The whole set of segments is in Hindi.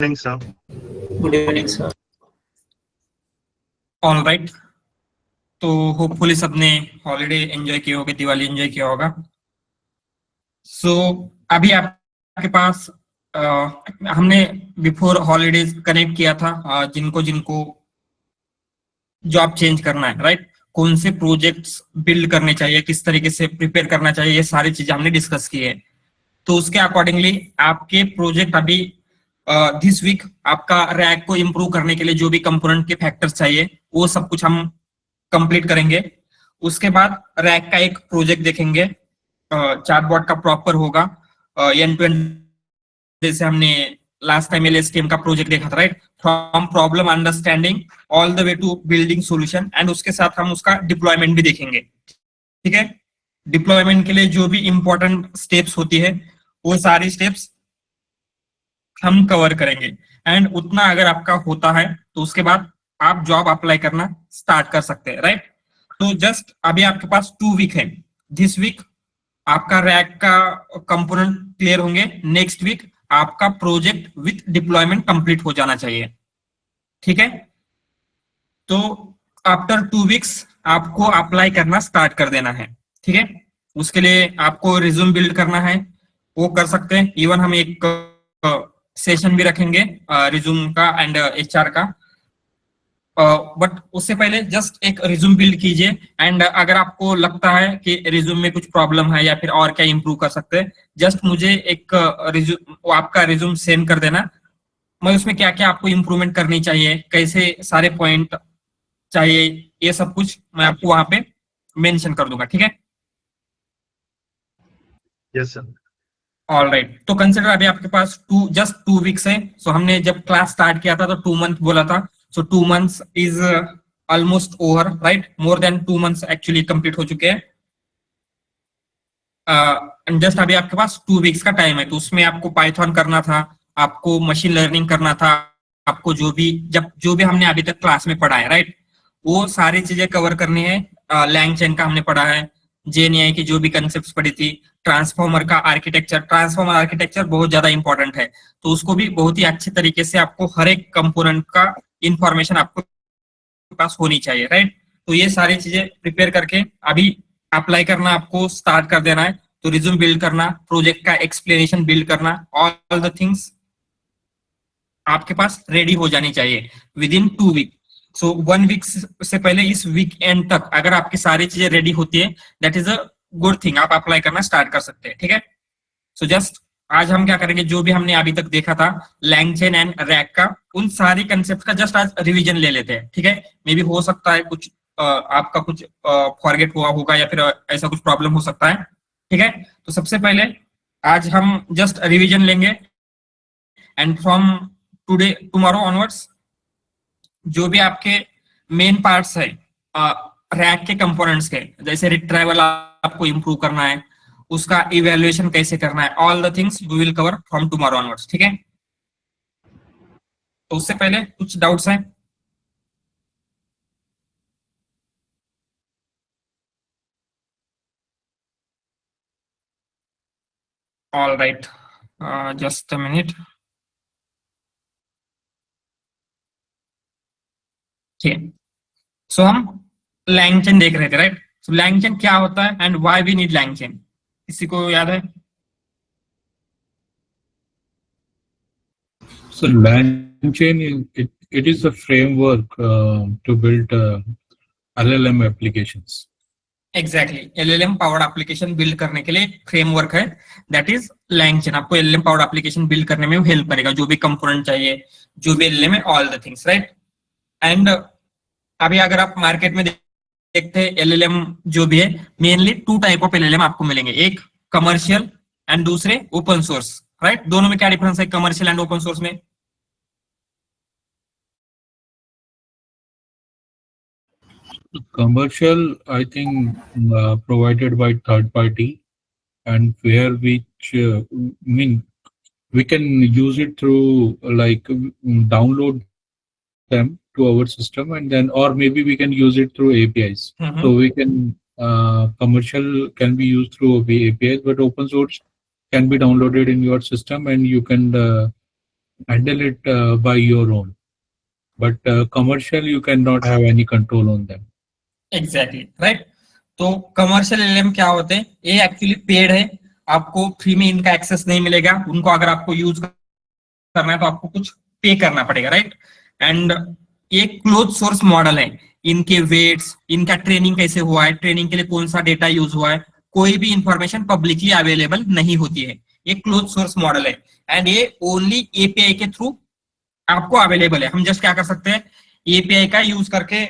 Morning, sir. Good evening, sir. All right, तो होपफुली सबने हॉलीडे एंजॉय किया होगा, दिवाली एंजॉय किया होगा। सो अभी आपके पास हमने बिफोर हॉलीडेज कनेक्ट किया था जिनको जिनको जॉब चेंज करना है, राइट, कौन से प्रोजेक्ट्स बिल्ड करने चाहिए, किस तरीके से प्रिपेयर करना चाहिए, ये सारी चीजें हमने डिस्कस की है। तो उसके अकॉर्डिंगली आपके प्रोजेक्ट अभी दिस वीक आपका रैक को इम्प्रूव करने के लिए जो भी कंपोनेंट के फैक्टर्स चाहिए वो सब कुछ हम कंप्लीट करेंगे। उसके बाद रैक का एक प्रोजेक्ट देखेंगे, चार्टबॉर्ड का प्रॉपर होगा, एंड टू एंड, जैसे हमने लास्ट टाइम एलएसटीएम का प्रोजेक्ट देखा था, right, from problem understanding all the way to building solution, and उसके साथ हम उसका डिप्लॉयमेंट भी देखेंगे। ठीक है, डिप्लॉयमेंट के लिए जो भी इंपॉर्टेंट स्टेप्स होती है वो सारी स्टेप्स हम कवर करेंगे। एंड उतना अगर आपका होता है तो उसके बाद आप जॉब अप्लाई करना स्टार्ट कर सकते हैं, राइट। तो जस्ट अभी आपके पास 2 वीक है। दिस वीक आपका रैक का कंपोनेंट क्लियर होंगे, नेक्स्ट वीक आपका प्रोजेक्ट विथ डिप्लॉयमेंट कंप्लीट हो जाना चाहिए। ठीक है, तो आफ्टर 2 वीक्स आपको अप्लाई करना स्टार्ट कर देना है। ठीक है, उसके लिए आपको रिज्यूम बिल्ड करना है, वो कर सकते हैं। इवन हम एक सेशन भी रखेंगे रिज्यूम का एंड एचआर का, बट उससे पहले जस्ट एक रिज्यूम बिल्ड कीजिए। एंड अगर आपको लगता है कि रिज्यूम में कुछ प्रॉब्लम है या फिर और क्या इंप्रूव कर सकते हैं, जस्ट मुझे एक रिज्यूम, आपका रिज्यूम सेंड कर देना। मैं उसमें क्या क्या आपको इंप्रूवमेंट करनी चाहिए, कैसे सारे पॉइंट चाहिए, ये सब कुछ मैं आपको वहां पे मेंशन कर दूंगा। ठीक है, Yes, sir. All right. तो कंसिडर अभी आपके पास जस्ट 2 वीक्स है। सो हमने जब क्लास स्टार्ट किया था तो 2 मंथ बोला था। सो 2 months is almost over, right, more than 2 months actually complete हो चुके हैं। जस्ट अभी आपके पास 2 वीक्स का टाइम है, तो उसमें आपको पाइथन करना था, आपको मशीन लर्निंग करना था, आपको जो भी हमने अभी तक क्लास में पढ़ा है, राइट, वो सारी चीजें कवर करनी है। लैंग चेन का हमने पढ़ा है, जेएनआई की जो भी कंसेप्ट पढ़ी थी, ट्रांसफॉर्मर का आर्किटेक्चर, ट्रांसफॉर्मर आर्किटेक्चर बहुत ज्यादा इंपॉर्टेंट है, तो उसको भी बहुत ही अच्छे तरीके से आपको हर एक कंपोनेंट का इंफॉर्मेशन आपको पास होनी चाहिए, राइट। तो ये सारी चीजें प्रिपेयर करके अभी अप्लाई करना आपको स्टार्ट कर देना है। तो रिज्यूम बिल्ड करना, प्रोजेक्ट का एक्सप्लेनेशन बिल्ड करना, ऑल द थिंग्स आपके पास रेडी हो जानी चाहिए within 2 week. So 1 week से पहले इस वीक एंड तक अगर आपकी सारी चीजें रेडी होती है, that is a good thing, आप अप्लाई करना स्टार्ट कर सकते हैं। ठीक है, सो जस्ट आज हम क्या करेंगे, जो भी हमने अभी तक देखा था लैंगचेन एंड रैक का, उन सारी कंसेप्ट का जस्ट आज रिवीजन ले लेते हैं। ठीक है, मे बी हो सकता है कुछ आपका कुछ फॉरगेट हुआ होगा या फिर ऐसा कुछ प्रॉब्लम हो सकता है। ठीक है, तो सबसे पहले आज हम जस्ट रिवीजन लेंगे, and from today tomorrow onwards जो भी आपके मेन पार्ट्स है रैक के कंपोनेंट्स के, जैसे रिट्राइवल आपको इंप्रूव करना है, उसका इवैल्यूएशन कैसे करना है, all the things we will cover from tomorrow onwards. ठीक है, तो उससे पहले कुछ डाउट्स हैं? All right, just a minute. ठीक है, सो हम लैंगचेन देख रहे थे, राइट। सो लैंगचेन क्या होता है and why we need LangChain, किसी को याद है? So LangChain, it is a framework to build LLM applications. Exactly, LLM powered application build करने के लिए फ्रेमवर्क है, दैट इज लैंगचेन। आपको एलएलएम पावर्ड एप्लीकेशन बिल्ड करने में हेल्प करेगा, जो भी कंपोनेंट चाहिए, जो भी एलएलएम है, all the things, right. And अभी अगर आप मार्केट में देखते हैं एलएलएम जो भी है, मेनली 2 टाइप ऑफ एलएलएम आपको मिलेंगे, एक कमर्शियल एंड दूसरे ओपन सोर्स, राइट। दोनों में क्या डिफरेंस है कमर्शियल एंड ओपन सोर्स में? Commercial, I think, provided by third party, and where which we can use it through like download them to our system, and then or maybe we can use it through APIs. So we can commercial can be used through APIs, but open source can be downloaded in your system, and you can handle it by your own. But commercial, you cannot have any control on them. Exactly right. तो कमर्शियल एलएलएम क्या होते हैं, ये एक्चुअली पेड है, आपको फ्री में इनका एक्सेस नहीं मिलेगा, उनको अगर आपको यूज करना है तो आपको कुछ पे करना पड़ेगा, राइट। एंड ये क्लोज सोर्स मॉडल है, इनके वेट्स, इनका ट्रेनिंग कैसे हुआ है, ट्रेनिंग के लिए कौन सा डेटा यूज हुआ है, कोई भी इंफॉर्मेशन पब्लिकली अवेलेबल नहीं होती है। ये क्लोज सोर्स मॉडल है एंड ये ओनली एपीआई के थ्रू आपको अवेलेबल है। हम जस्ट क्या कर सकते हैं, एपीआई का यूज करके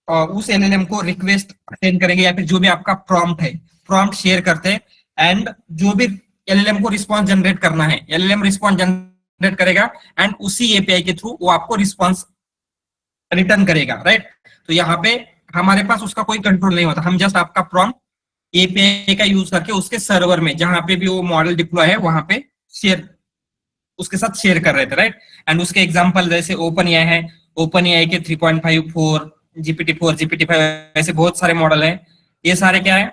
उस एलएलएम को रिक्वेस्ट सेंड करेंगे या फिर जो भी आपका प्रॉम्प्ट है, प्रॉम्प्ट शेयर करते हैं एंड जो भी एलएलएम को रिस्पॉन्स जनरेट करना है, एलएलएम रिस्पॉन्स जनरेट करेगा एंड उसी एपीआई के थ्रू वो आपको रिस्पॉन्स रिटर्न करेगा, राइट। तो यहाँ पे हमारे पास उसका कोई कंट्रोल नहीं होता, हम जस्ट आपका प्रॉम्प्ट एपीआई का यूज करके उसके सर्वर में जहां पे भी वो मॉडल डिप्लॉय है वहां पे शेयर, उसके साथ शेयर कर रहे थे, राइट। एंड उसके एग्जांपल जैसे ओपन एआई है, ओपन एआई के 3.54, GPT-4, GPT-5, ऐसे बहुत सारे मॉडल हैं। ये सारे क्या है,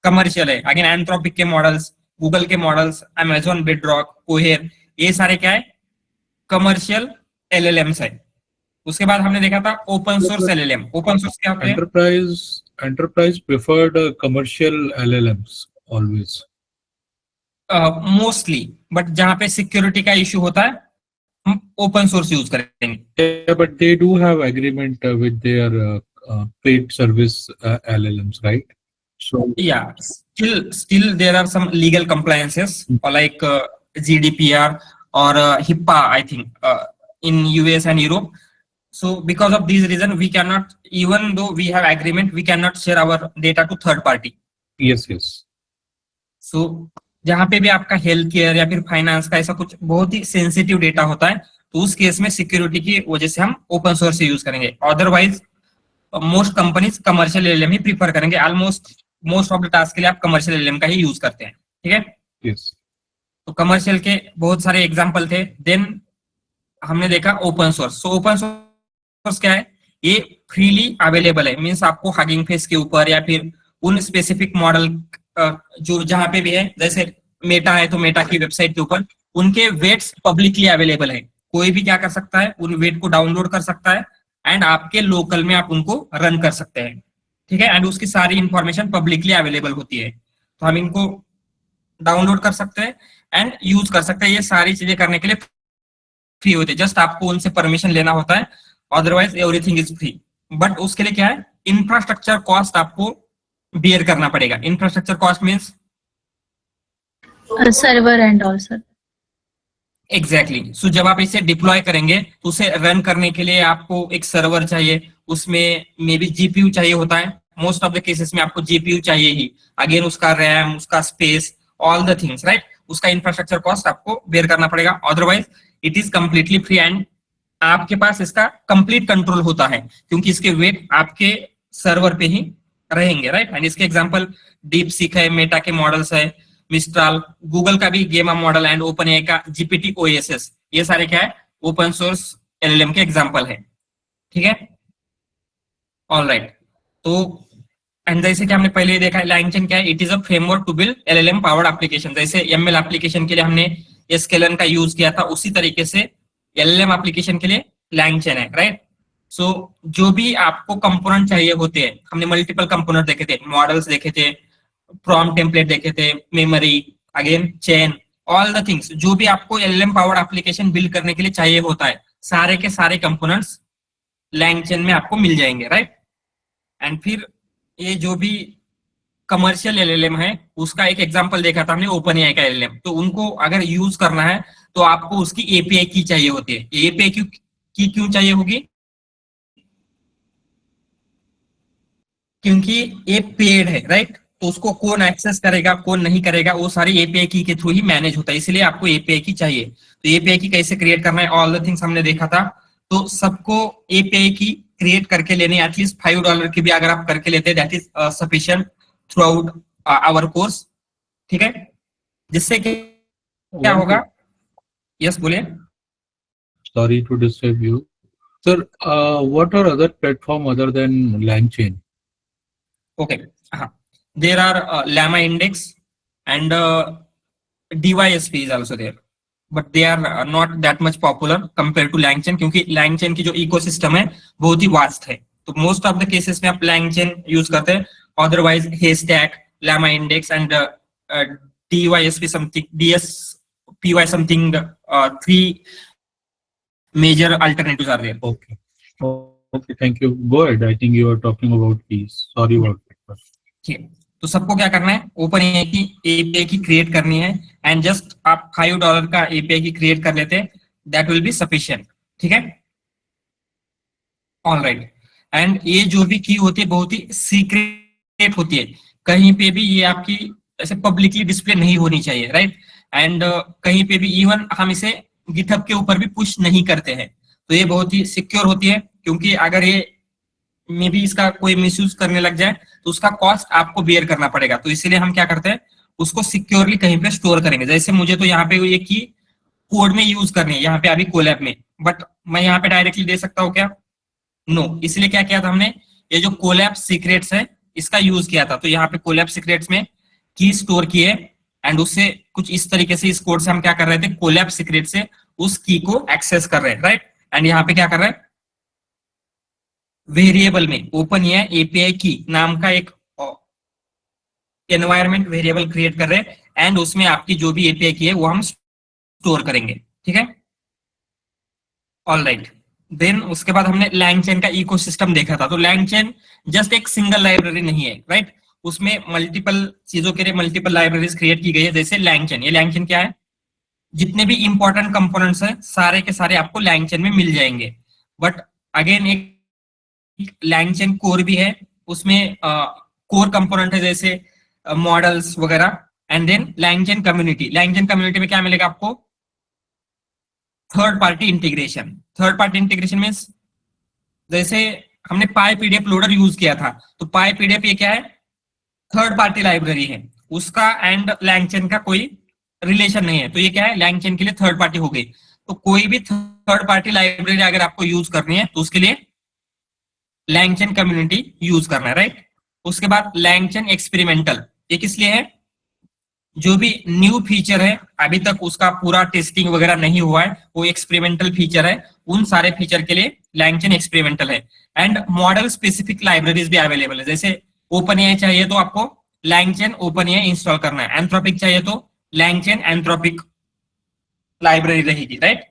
कमर्शियल है। अगेन एंथ्रोपिक के मॉडल्स, गूगल के मॉडल्स, अमेजोन बेडरॉक, कोहेर, ये सारे क्या है, कमर्शियल एलएलएम्स है। उसके बाद हमने देखा था open source LLM. Open source क्या होता है, Enterprise preferred commercial LLMs always. Mostly, but जहां पे सिक्योरिटी का इश्यू होता है हम ओपन सोर्स यूज करेंगे। Yeah, but they do have agreement with their paid service LLMs, right? So Yeah, still there are some legal compliances like GDPR or HIPAA, I think, in US and Europe. So because of these reason, we cannot, even though we have agreement, we cannot share our data to third party. yes. So जहां पे भी आपका हेल्थ केयर या फिर फाइनेंस का ऐसा कुछ बहुत ही सेंसिटिव डेटा होता है, तो उस केस में सिक्योरिटी की वजह से हम ओपन सोर्स यूज करेंगे। Otherwise most companies commercial LLM ही प्रीफर करेंगे। Almost most of the task के लिए आप कमर्शियल एलएलएम का ही यूज करते हैं, ठीक है। Yes. तो कमर्शियल के बहुत सारे एग्जांपल थे। देन हमने देखा open source. So open source क्या है, ये फ्रीली अवेलेबल है, मींस आपको हगिंग फेस के ऊपर या फिर उन स्पेसिफिक मॉडल जो जहां पे भी है, जैसे मेटा है तो मेटा की वेबसाइट के ऊपर उनके वेट्स पब्लिकली अवेलेबल है, कोई भी क्या कर सकता है, उन वेट को डाउनलोड कर सकता है एंड आपके लोकल में आप उनको रन कर सकते हैं, ठीक है। एंड उसकी सारी इंफॉर्मेशन पब्लिकली अवेलेबल होती है, तो हम इनको डाउनलोड कर सकते हैं एंड यूज कर सकते हैं। ये सारी चीजें करने के लिए फ्री होते हैं, जस्ट आपको उनसे परमिशन लेना होता है, otherwise everything is free. But उसके लिए क्या है, इंफ्रास्ट्रक्चर कॉस्ट आपको बियर करना पड़ेगा। Infrastructure cost means server and all sir. Exactly. So जब आप इसे डिप्लॉय करेंगे तो उसे रन करने के लिए आपको एक सर्वर चाहिए, उसमें मे बी जीपीयू चाहिए होता है, मोस्ट ऑफ द केसेस में आपको जीपीयू चाहिए ही। अगेन उसका रैम, उसका space, all the things, right. उसका इंफ्रास्ट्रक्चर कॉस्ट आपको बेयर करना पड़ेगा, otherwise it is completely free and आपके पास इसका कंप्लीट कंट्रोल होता है क्योंकि इसके वेट आपके सर्वर पे ही रहेंगे, राइट। एंड इसके एग्जांपल डीप सीक है, मेटा के मॉडल्स है, मिस्ट्राल, गूगल का भी गेमा मॉडल एंड ओपन एआई का जीपीटी ओएसएस, ये सारे क्या है, ओपन सोर्स एलएलएम के एग्जांपल है, ठीक है। ऑलराइट, तो एंड जैसे कि हमने पहले देखा है, लैंगचेन क्या है, it is a framework to build LLM powered application. जैसे एमएल एप्लीकेशन के लिए हमने एसकेलन का यूज किया था, उसी तरीके से एलएलएम एप्लीकेशन के लिए लैंगचेन है, राइट। सो जो भी आपको कंपोनेंट चाहिए होते हैं, हमने मल्टीपल कंपोनेंट देखे थे, मॉडल्स देखे थे, प्रॉम्प्ट टेम्पलेट देखे थे, memory, again chain, all the things जो भी आपको एलएलएम पावर्ड एप्लीकेशन बिल्ड करने के लिए चाहिए होता है, सारे के सारे कंपोनेंट्स लैंगचेन में आपको मिल जाएंगे, राइट। एंड फिर ये जो भी कमर्शियल एलएलएम है उसका एक एग्जांपल देखा था हमने, ओपन एआई का एलएलएम। तो उनको अगर यूज करना है तो आपको उसकी एपीआई की चाहिए होती है। एपीआई की क्यों चाहिए होगी, क्योंकि ये पेड है, राइट। तो उसको कौन एक्सेस करेगा, कौन नहीं करेगा, वो सारी एपीआई की के थ्रू ही मैनेज होता है, इसलिए आपको एपीआई की चाहिए। तो एपीआई की कैसे क्रिएट करना है, ऑल द थिंग्स हमने देखा था। तो सबको एपीआई की क्रिएट करके लेने, एटलीस्ट $5 की भी अगर आप करके लेते हैं, that is sufficient throughout our course, ठीक है। जिससे क्या होगा, यस बोलिए। Sorry to disturb you, sir. What are other platform other than LangChain? Okay, there are Llama Index and DYSP is also there. But they are not that much popular compare to LangChain, क्योंकि LangChain की जो इकोसिस्टम है बहुत ही वास्ट है। तो मोस्ट ऑफ द केसेस में आप LangChain यूज करते हैं, otherwise Haystack, Llama Index and DYSP something, DSPY something, 3 major alternatives are there. Okay. Okay, thank you. Go ahead. I think you are talking about keys. Sorry about that. ठीक है, तो सबको क्या करना है, OpenAI की API की क्रिएट करनी है, एंड जस्ट आप $5 का API की क्रिएट कर लेते हैं, दैट विल बी सफिशिएंट। ठीक है, ऑल राइट। एंड ये जो भी की होती है बहुत ही सीक्रेट होती है, कहीं पे भी ये आपकी ऐसे पब्लिकली डिस्प्ले नहीं होनी चाहिए, राइट। एंड कहीं पे भी इवन हम इसे गिटहब के ऊपर भी पुश नहीं करते हैं, तो ये बहुत ही सिक्योर होती है, क्योंकि अगर ये में भी इसका कोई मिसयूज करने लग जाए तो उसका कॉस्ट आपको बेयर करना पड़ेगा। तो इसीलिए हम क्या करते हैं, उसको सिक्योरली कहीं पे स्टोर करेंगे। जैसे मुझे तो यहाँ पे ये की कोड में यूज करनी है, यहाँ पे अभी कोलैब में, बट मैं यहाँ पे डायरेक्टली दे सकता हूँ क्या? नो। इसलिए क्या किया था हमने, ये जो कोलैब सीक्रेट्स है इसका यूज किया था। तो यहाँ पे कोलैब सीक्रेट्स में की स्टोर किए, एंड उससे कुछ इस तरीके से इस कोड से हम क्या कर रहे थे, कोलैब सीक्रेट से उस की को एक्सेस कर रहे हैं, राइट। एंड यहाँ पे क्या कर रहे हैं, वेरिएबल में OpenAI API की नाम का एक एनवायरमेंट वेरिएबल क्रिएट कर रहे हैं, एंड उसमें आपकी जो भी API की है वो हम स्टोर करेंगे। ठीक है, ऑल राइट। देन उसके बाद हमने LangChain का इकोसिस्टम देखा था। तो LangChain जस्ट एक सिंगल लाइब्रेरी नहीं है, राइट। उसमें मल्टीपल चीजों के लिए मल्टीपल लाइब्रेरीज क्रिएट की गई है। जैसे LangChain, ये LangChain क्या है, जितने भी इंपॉर्टेंट कंपोनेंट्स हैं सारे के सारे आपको LangChain में मिल जाएंगे। बट अगेन एक LangChain कोर भी है, उसमें कोर कंपोनेंट है जैसे मॉडल्स वगैरह। एंड देन LangChain कम्युनिटी में क्या मिलेगा आपको, third party integration. Third party integration means जैसे हमने PyPDF लोडर यूज किया था, तो PyPDF ये क्या है, थर्ड पार्टी लाइब्रेरी है, उसका एंड LangChain का कोई रिलेशन नहीं है। तो ये क्या है, LangChain के लिए थर्ड पार्टी हो गई। तो कोई भी थर्ड पार्टी लाइब्रेरी अगर आपको यूज करनी है तो उसके लिए LangChain कम्युनिटी यूज करना है, राइट। उसके बाद LangChain एक्सपेरिमेंटल, ये किस लिए है, जो भी न्यू फीचर है अभी तक उसका पूरा टेस्टिंग वगैरह नहीं हुआ है, वो एक्सपेरिमेंटल फीचर है, उन सारे फीचर के लिए LangChain एक्सपेरिमेंटल है। एंड मॉडल स्पेसिफिक लाइब्रेरीज भी अवेलेबल है। जैसे OpenAI चाहिए तो आपको LangChain OpenAI इंस्टॉल करना है, एंथ्रोपिक चाहिए तो LangChain एंथ्रोपिक लाइब्रेरी रहेगी, राइट।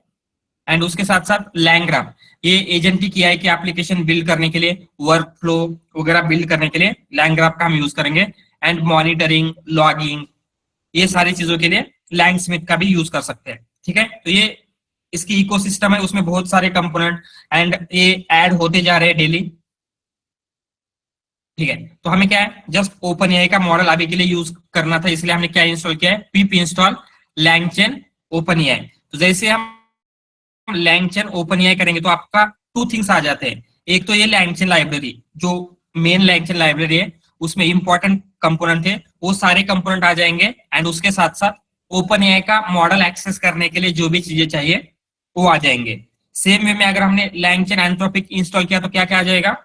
एंड उसके साथ साथ LangGraph, ये एजेंटिक AI की एप्लीकेशन बिल्ड करने के लिए, वर्क फ्लो वगैरह बिल्ड करने के लिए LangGraph का हम यूज करेंगे। एंड मॉनिटरिंग, लॉगिंग, ये सारी चीजों के लिए LangSmith का भी यूज कर सकते हैं। ठीक है, तो ये इसकी इकोसिस्टम है, उसमें बहुत सारे कंपोनेंट एंड ये ऐड होते जा रहे हैं डेली। ठीक है, तो हमें क्या है, जस्ट OpenAI का मॉडल अभी के लिए यूज करना था, इसलिए हमने क्या इंस्टॉल किया है, pip इंस्टॉल LangChain OpenAI। तो जैसे हम LangChain OpenAI करेंगे तो आपका 2 थिंग्स आ जाते हैं। एक तो ये LangChain लाइब्रेरी, जो मेन LangChain लाइब्रेरी है उसमें इंपॉर्टेंट कंपोनेंट है, वो सारे कंपोनेंट आ जाएंगे। एंड उसके साथ साथ OpenAI का मॉडल एक्सेस करने के लिए जो भी चीजें चाहिए वो आ जाएंगे। सेम वे में अगर हमने LangChain एंथ्रोपिक इंस्टॉल किया तो क्या क्या आ जाएगा?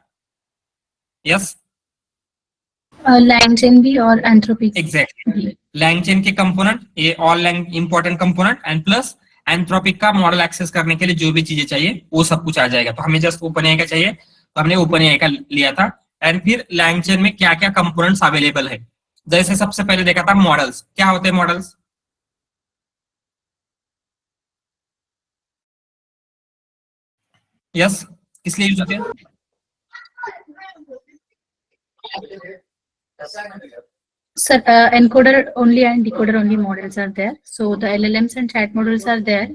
यस, LangChain भी और एंथ्रोपिक। एग्जैक्टली, LangChain के कंपोनेंट, ये all important component, and plus Anthropic का मॉडल एक्सेस करने के लिए जो भी चीजें चाहिए वो सब कुछ आ जाएगा। तो हमें जस्ट OpenAI का चाहिए तो हमने OpenAI का लिया था। एंड फिर LangChain में क्या क्या कंपोनेंट्स अवेलेबल है, जैसे सबसे पहले देखा था मॉडल्स। क्या होते हैं मॉडल्स? यस, किस लिए यूज होते हैं? Sir, encoder only and decoder only models are there. So the LLMs and chat models are there,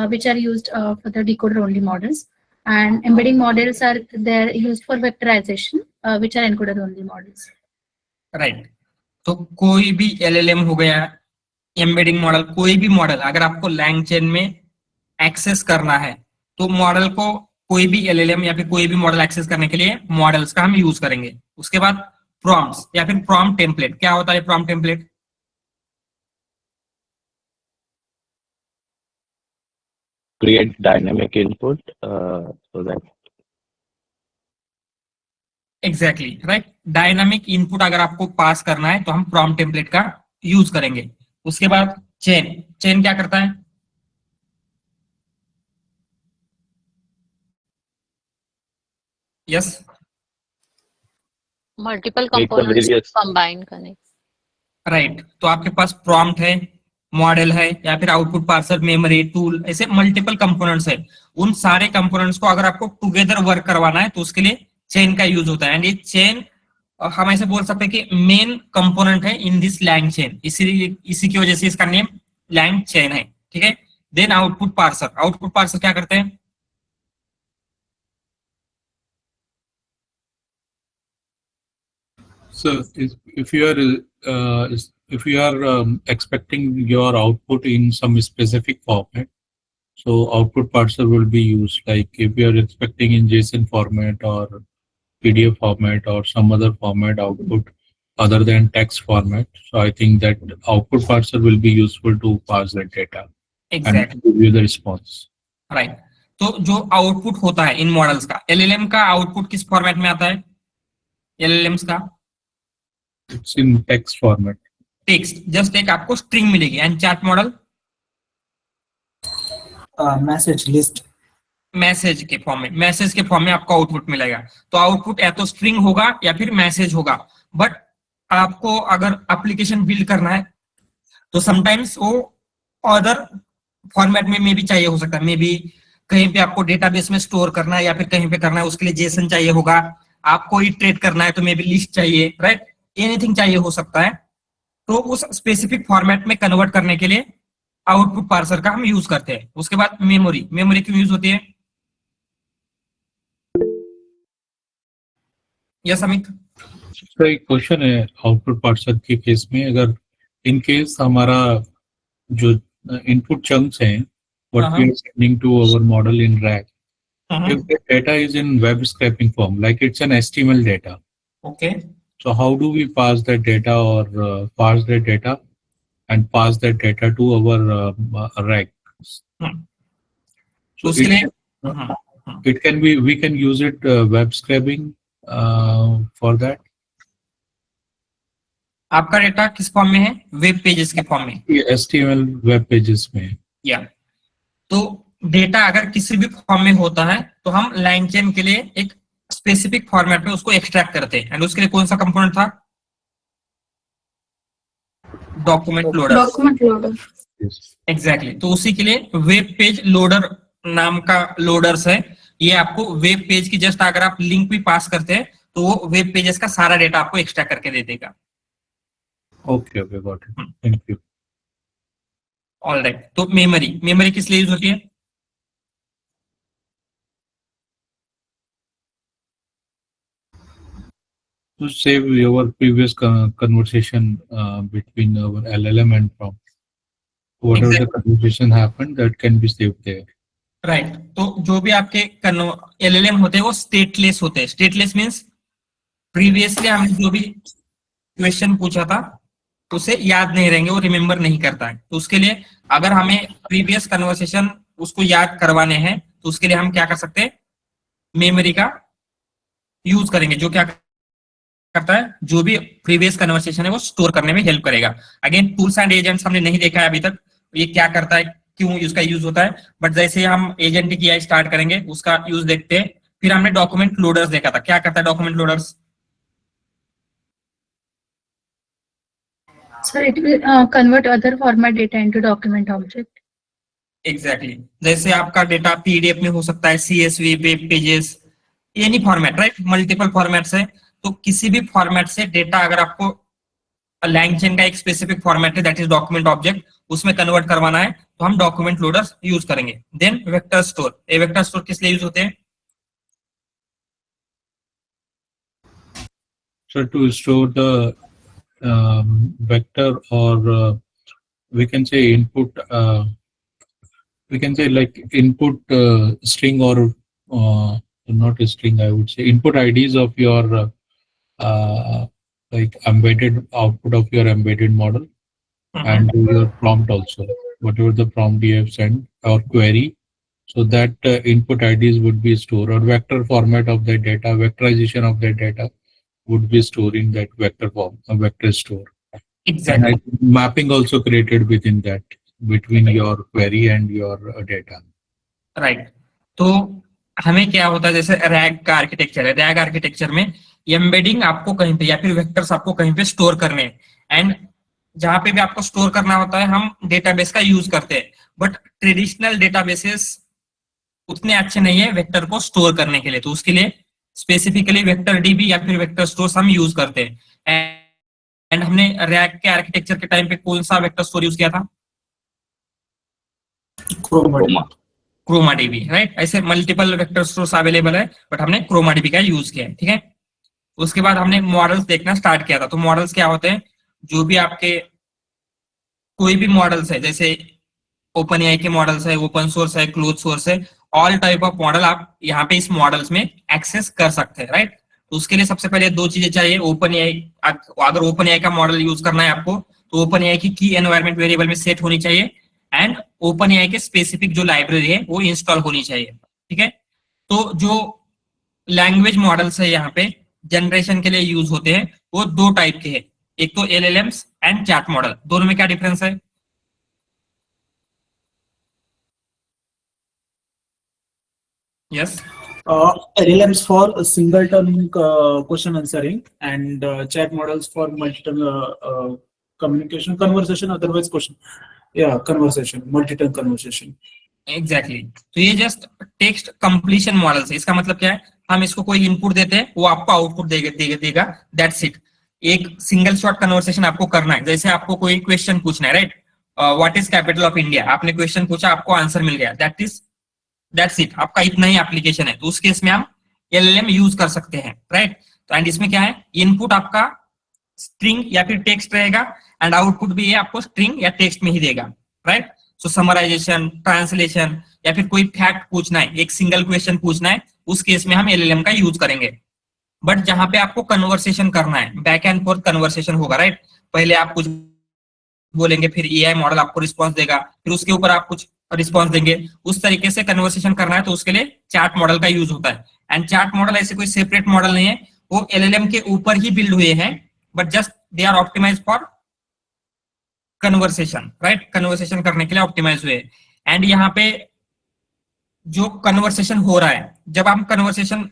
which are used for the decoder only models. And embedding models are there used for vectorization, which are encoder only models. Right, तो कोई भी LLM हो गया, एम्बेडिंग मॉडल, कोई भी मॉडल अगर आपको LangChain में एक्सेस करना है तो मॉडल को, कोई भी LLM या फिर कोई भी मॉडल एक्सेस करने के लिए मॉडल्स का हम यूज करेंगे। उसके बाद प्रॉम्प्ट्स या फिर प्रॉम्प्ट टेम्पलेट। क्या होता है prompt template? Create dynamic input so that exactly right, dynamic input अगर आपको पास करना है तो हम प्रॉम्प्ट टेम्पलेट का यूज करेंगे। उसके बाद चेन क्या करता है? यस मल्टीपल एक कंपोनेंट्स various कंबाइन करने। राइट। तो आपके पास प्रॉम्प्ट है, मॉडल है, या फिर आउटपुट पार्सर, मेमोरी, टूल, ऐसे मल्टीपल कंपोनेंट्स है। उन सारे कंपोनेंट्स को अगर आपको टुगेदर वर्क करवाना है तो उसके लिए चेन का यूज होता है। एंड ये चेन हम ऐसे बोल सकते हैं कि मेन कंपोनेंट है इन दिस लैंग चेन, इसी की वजह से इसका नेम लैंग चेन है। ठीक है। देन आउटपुट पार्सर क्या करते हैं? So if you are expecting your output in some specific format, so output parser will be used. Like if you are expecting in JSON format or PDF format or some other format output other than text format, so I think that output parser will be useful to parse that data exactly, and give you the response. Right. तो जो आउटपुट होता है इन मॉडल्स का, एलएलएम का आउटपुट किस फॉर्मेट में आता है? एलएलएम्स का It's in text format. Text, just एक आपको स्ट्रिंग मिलेगी। And chat model message list, message के फॉर्म में आपको आउटपुट मिलेगा। तो आउटपुट या तो स्ट्रिंग होगा या फिर मैसेज होगा। बट आपको अगर एप्लीकेशन बिल्ड करना है तो समटाइम्स वो अदर फॉर्मेट में मे भी चाहिए हो सकता है। मे बी कहीं पे आपको डेटाबेस में स्टोर करना है या फिर कहीं पे करना है, उसके लिए जेसन चाहिए होगा। आपको इटरेट करना है तो मे बी लिस्ट चाहिए, राइट? एनीथिंग चाहिए हो सकता है। तो उस स्पेसिफिक फॉर्मेट में कन्वर्ट करने के लिए आउटपुट पार्सर का हम यूज करते हैं। उसके बाद मेमोरी क्यों यूज होती है? यस अमित। तो एक क्वेश्चन है आउटपुट पार्सर के केस में, अगर इन केस हमारा जो इनपुट चंक्स हैं what we are sending to our model in RAG, if the data is in web scraping form, like it's an HTML data, okay, so how do we parse that data or parse that data and pass that data to our RAG? So उसके लिए it can be, we can use it web scraping for that. आपका डेटा किस फॉर्म में है? वेब पेजेस के फॉर्म में, HTML वेब पेजेस में। या तो डेटा अगर किसी भी फॉर्म में होता है तो हम लाइन चेन के लिए एक स्पेसिफिक फॉर्मेट में उसको एक्सट्रैक्ट करते हैं। एंड उसके लिए कौन सा कंपोनेंट था? Document loader. एग्जैक्टली। तो उसी के लिए वेब पेज लोडर नाम का लोडर्स है। ये आपको वेब पेज की जस्ट अगर आप लिंक भी पास करते हैं तो वो वेब पेजेस का सारा डेटा आपको एक्सट्रैक्ट करके दे देगा। Okay, got it. Thank you. Alright. तो मेमोरी किस लिए यूज होती है? To save your previous conversation between our LLM and prompt, whatever the conversation happened, that can be saved there. Right. तो जो भी आपके एलएलएम होते हैं वो स्टेटलेस होते हैं। स्टेटलेस मींस प्रीवियसली हमने जो भी क्वेश्चन पूछा था उसे याद नहीं रहेंगे, वो रिमेम्बर नहीं करता है। तो उसके लिए अगर हमें प्रीवियस कन्वर्सेशन उसको याद करवाने हैं तो उसके लिए हम क्या कर सकते हैं? मेमोरी का यूज करेंगे, जो क्या करता है, जो भी प्रीवियस कन्वर्सेशन है वो स्टोर करने में हेल्प करेगा। अगेन टूल्स एंड एजेंट्स हमने नहीं देखा है अभी तक, ये क्या करता है, क्यों इसका यूज होता है। बट जैसे हम एजेंटिक एआई स्टार्ट करेंगे उसका यूज देखते हैं। फिर हमने डॉक्यूमेंट लोडर्स देखा था, क्या करता है document loaders? So it will convert other format data into document object. Exactly. जैसे आपका डेटा पीडीएफ में हो सकता है, CSV, web pages, any format, right? Multiple formats है। तो किसी भी फॉर्मेट से डेटा अगर आपको लैंग चेन का एक स्पेसिफिक फॉर्मेट है दैट इज डॉक्यूमेंट ऑब्जेक्ट, उसमें कन्वर्ट करवाना है तो हम डॉक्यूमेंट लोडर्स यूज करेंगे। Then vector store. ये वेक्टर स्टोर किस लिए यूज होते हैं? So to store the vector or we can say input, we can say like input string or not a string, I would say input IDs of your like embedded output of your embedded model and your prompt also, whatever the prompt you have sent or query. So that input IDs would be stored, or vector format of the data, vectorization of the data would be stored in that vector form, a vector store. Exactly. And mapping also created within that, between your query and your data. Right. तो हमें क्या होता है, जैसे रैग का आर्किटेक्चर है, रैग आर्किटेक्चर में एम्बेडिंग आपको कहीं पे या फिर वेक्टर्स आपको कहीं पे स्टोर करने हैं, एंड जहां पे भी आपको स्टोर करना होता है हम डेटाबेस का यूज करते हैं, बट ट्रेडिशनल डेटाबेसेस उतने अच्छे नहीं है वेक्टर को स्टोर करने के लिए, तो उसके लिए स्पेसिफिकली वेक्टर डीबी या फिर वेक्टर स्टोर्स हम यूज करते हैं। एंड हमने रैग के आर्किटेक्चर के टाइम पे कौन सा वेक्टर स्टोर यूज किया था? Chroma. Chroma DB, right. ऐसे मल्टीपल वेक्टर स्टोर्स अवेलेबल है, बट हमने क्रोमा डीबी का यूज किया है, ठीक है। उसके बाद हमने मॉडल्स देखना स्टार्ट किया था। तो मॉडल्स क्या होते हैं? जो भी आपके कोई भी मॉडल्स है, जैसे ओपन एआई के मॉडल्स है, ओपन सोर्स है, क्लोज सोर्स है, ऑल टाइप ऑफ मॉडल आप यहाँ पे इस मॉडल्स में एक्सेस कर सकते हैं, राइट। तो उसके लिए सबसे पहले दो चीजें चाहिए। ओपन एआई, अगर ओपन एआई का मॉडल यूज करना है आपको, तो ओपन एआई की की एनवायरनमेंट वेरिएबल में सेट होनी चाहिए, एंड ओपन एआई के स्पेसिफिक जो लाइब्रेरी है वो इंस्टॉल होनी चाहिए, ठीक है। तो जो लैंग्वेज मॉडल्स है यहाँ पे जनरेशन के लिए यूज होते हैं वो दो टाइप के हैं, एक तो एलएलएम्स एंड चैट मॉडल। दोनों में क्या डिफरेंस है? Yes, LLMs for singleton question answering, and chat models for multi-turn communication, conversation, otherwise question. Yeah, conversation, multi-turn conversation. Exactly. तो ये जस्ट टेक्स्ट कंप्लीशन मॉडल्स है। इसका मतलब क्या है? हम इसको कोई इनपुट देते हैं, वो आपको आउटपुट देगा, दैट्स इट। एक सिंगल शॉट कन्वर्सेशन आपको करना है। जैसे आपको कोई क्वेश्चन पूछना है, right, what is capital of India, आपने क्वेश्चन पूछा, आपको आंसर मिल गया, दैट्स इट, आपका इतना ही एप्लीकेशन है। तो उस केस में हम एलएलएम यूज कर सकते हैं, राइट। तो एंड इसमें क्या है, इनपुट आपका स्ट्रिंग या फिर टेक्स्ट रहेगा, एंड आउटपुट भी ये आपको स्ट्रिंग या टेक्स्ट में ही देगा, राइट। सो समराइजेशन, ट्रांसलेशन या फिर कोई फैक्ट पूछना है, एक सिंगल क्वेश्चन पूछना है, उस केस में हम एलएलएम का यूज करेंगे। बट जहां पे आपको कन्वर्सेशन करना है, बैक एंड फोर्थ कन्वर्सेशन होगा, राइट। पहले आप कुछ बोलेंगे, फिर एआई मॉडल आपको रिस्पॉन्स देगा, फिर उसके ऊपर आप कुछ रिस्पॉन्स देंगे, उस तरीके से कन्वर्सेशन करना है, तो उसके लिए चैट मॉडल का यूज होता है। एंड चैट मॉडल ऐसे कोई सेपरेट मॉडल नहीं है, वो एलएलएम के ऊपर ही बिल्ड हुए हैं, but just they are optimize for conversation, right. Conversation करने के लिए ऑप्टिमाइज हुए। एंड यहाँ पे जो कन्वर्सेशन हो रहा है, जब आप कन्वर्सेशन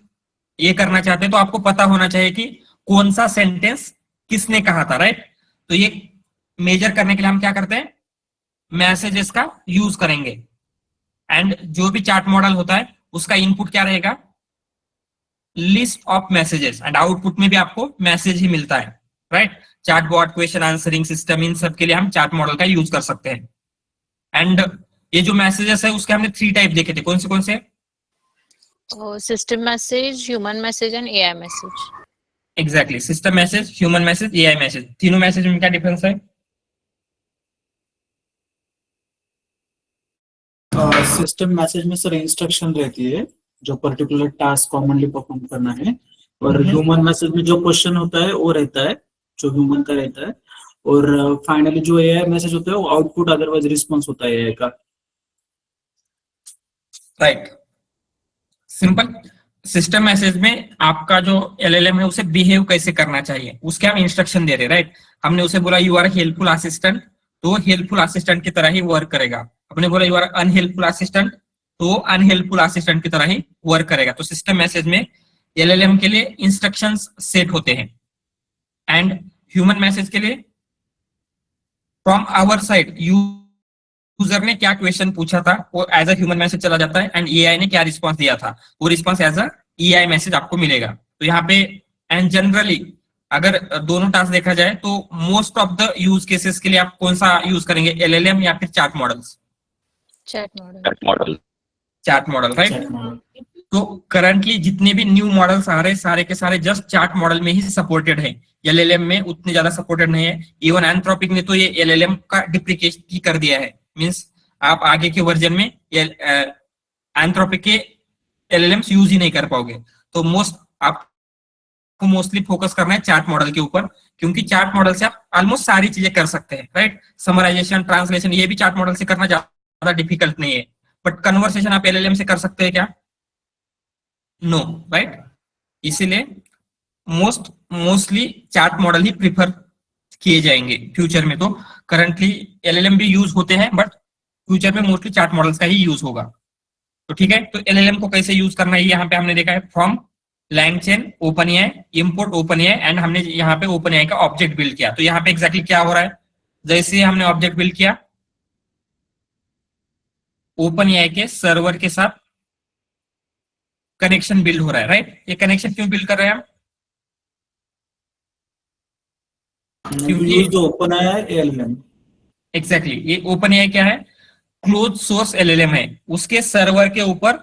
ये करना चाहते हैं तो आपको पता होना चाहिए कि कौन सा सेंटेंस किसने कहा था, राइट। तो ये मेजर करने के लिए हम क्या करते हैं, मैसेजेस का यूज करेंगे। एंड जो भी चैट मॉडल होता है उसका इनपुट क्या रहेगा, list of messages, and output में भी आपको मैसेज ही मिलता है, right. Chat bot, question answering system, इन सब के लिए हम चैट मॉडल का यूज कर सकते हैं। एंड ये जो मैसेजेस है उसके हमने 3 टाइप देखे थे, कौन से? System message, human message and AI message. Exactly, system message, human message, AI message. तीनों मैसेज में क्या डिफरेंस है? सिस्टम मैसेज में सर इंस्ट्रक्शन रहती है जो पर्टिकुलर टास्क कॉमनली परफॉर्म करना है, और ह्यूमन मैसेज में जो क्वेश्चन होता है वो रहता है जो ह्यूमन का रहता है, और फाइनली जो एआई मैसेज होता है वो आउटपुट अदरवाइज रिस्पॉन्स होता है एआई का, राइट। सिंपल। सिस्टम मैसेज में आपका जो एलएलएम है उसे बिहेव कैसे करना चाहिए उसके हम इंस्ट्रक्शन दे रहे, राइट। हमने उसे बोला यू आर हेल्पफुल असिस्टेंट, तो वो हेल्पफुल असिस्टेंट की तरह ही वर्क करेगा। हमने बोला यू आर अनहेल्पफुल असिस्टेंट, तो वो अनहेल्पफुल असिस्टेंट की तरह ही वर्क करेगा। तो सिस्टम मैसेज में एलएलएम के लिए इंस्ट्रक्शंस सेट होते हैं, एंड ह्यूमन मैसेज के लिए फ्रॉम आवर साइड यूजर ने क्या क्वेश्चन पूछा था वो एज अ ह्यूमन मैसेज चला जाता है, एंड एआई ने क्या रिस्पांस दिया था वो response as a AI message आपको मिलेगा। तो यहाँ पे एंड जनरली अगर दोनों टास्क देखा जाए तो most of the use cases के लिए आप कौन सा यूज करेंगे, एलएलएम या फिर chat models? Chat model. Model chat model, right. Chat model. तो करंटली जितने भी न्यू मॉडल्स आ रहे हैं सारे के सारे जस्ट चैट मॉडल में ही सपोर्टेड है, एलएलएम में उतने ज्यादा सपोर्टेड नहीं है। इवन एंथ्रोपिक ने तो ये एलएलएम का डिप्रिकेशन ही कर दिया है, मींस आप आगे के वर्जन में एंथ्रोपिक के एलएलएम्स यूज ही नहीं कर पाओगे। तो आपको मोस्टली फोकस करना है चैट मॉडल के ऊपर, क्योंकि चैट मॉडल से आप ऑलमोस्ट सारी चीजें कर सकते हैं, राइट। समराइजेशन, ट्रांसलेशन, ये भी चैट मॉडल से करना ज्यादा डिफिकल्ट नहीं है, बट कन्वर्सेशन आप एलएलएम से कर सकते हैं क्या? No, right. इसीलिए मोस्टली चैट मॉडल ही प्रिफर किए जाएंगे फ्यूचर में। तो करंटली एलएलएम भी यूज होते हैं, बट फ्यूचर में मोस्टली चैट मॉडल्स का ही यूज होगा। तो ठीक है, तो एलएलएम को कैसे यूज करना है यहाँ पे हमने देखा है, from LangChain OpenAI, import OpenAI, and हमने यहाँ पे OpenAI का ऑब्जेक्ट बिल्ड किया। तो यहाँ पे एग्जैक्टली क्या हो रहा है, जैसे हमने ऑब्जेक्ट बिल्ड किया OpenAI के सर्वर के साथ कनेक्शन बिल्ड हो रहा है, राइट। ये कनेक्शन क्यों बिल्ड कर रहे हैं हम, क्योंकि यूज ओपन आया है एलएलएम। एग्जैक्टली ये OpenAI क्या है, क्लोज सोर्स LLM है, उसके सर्वर के ऊपर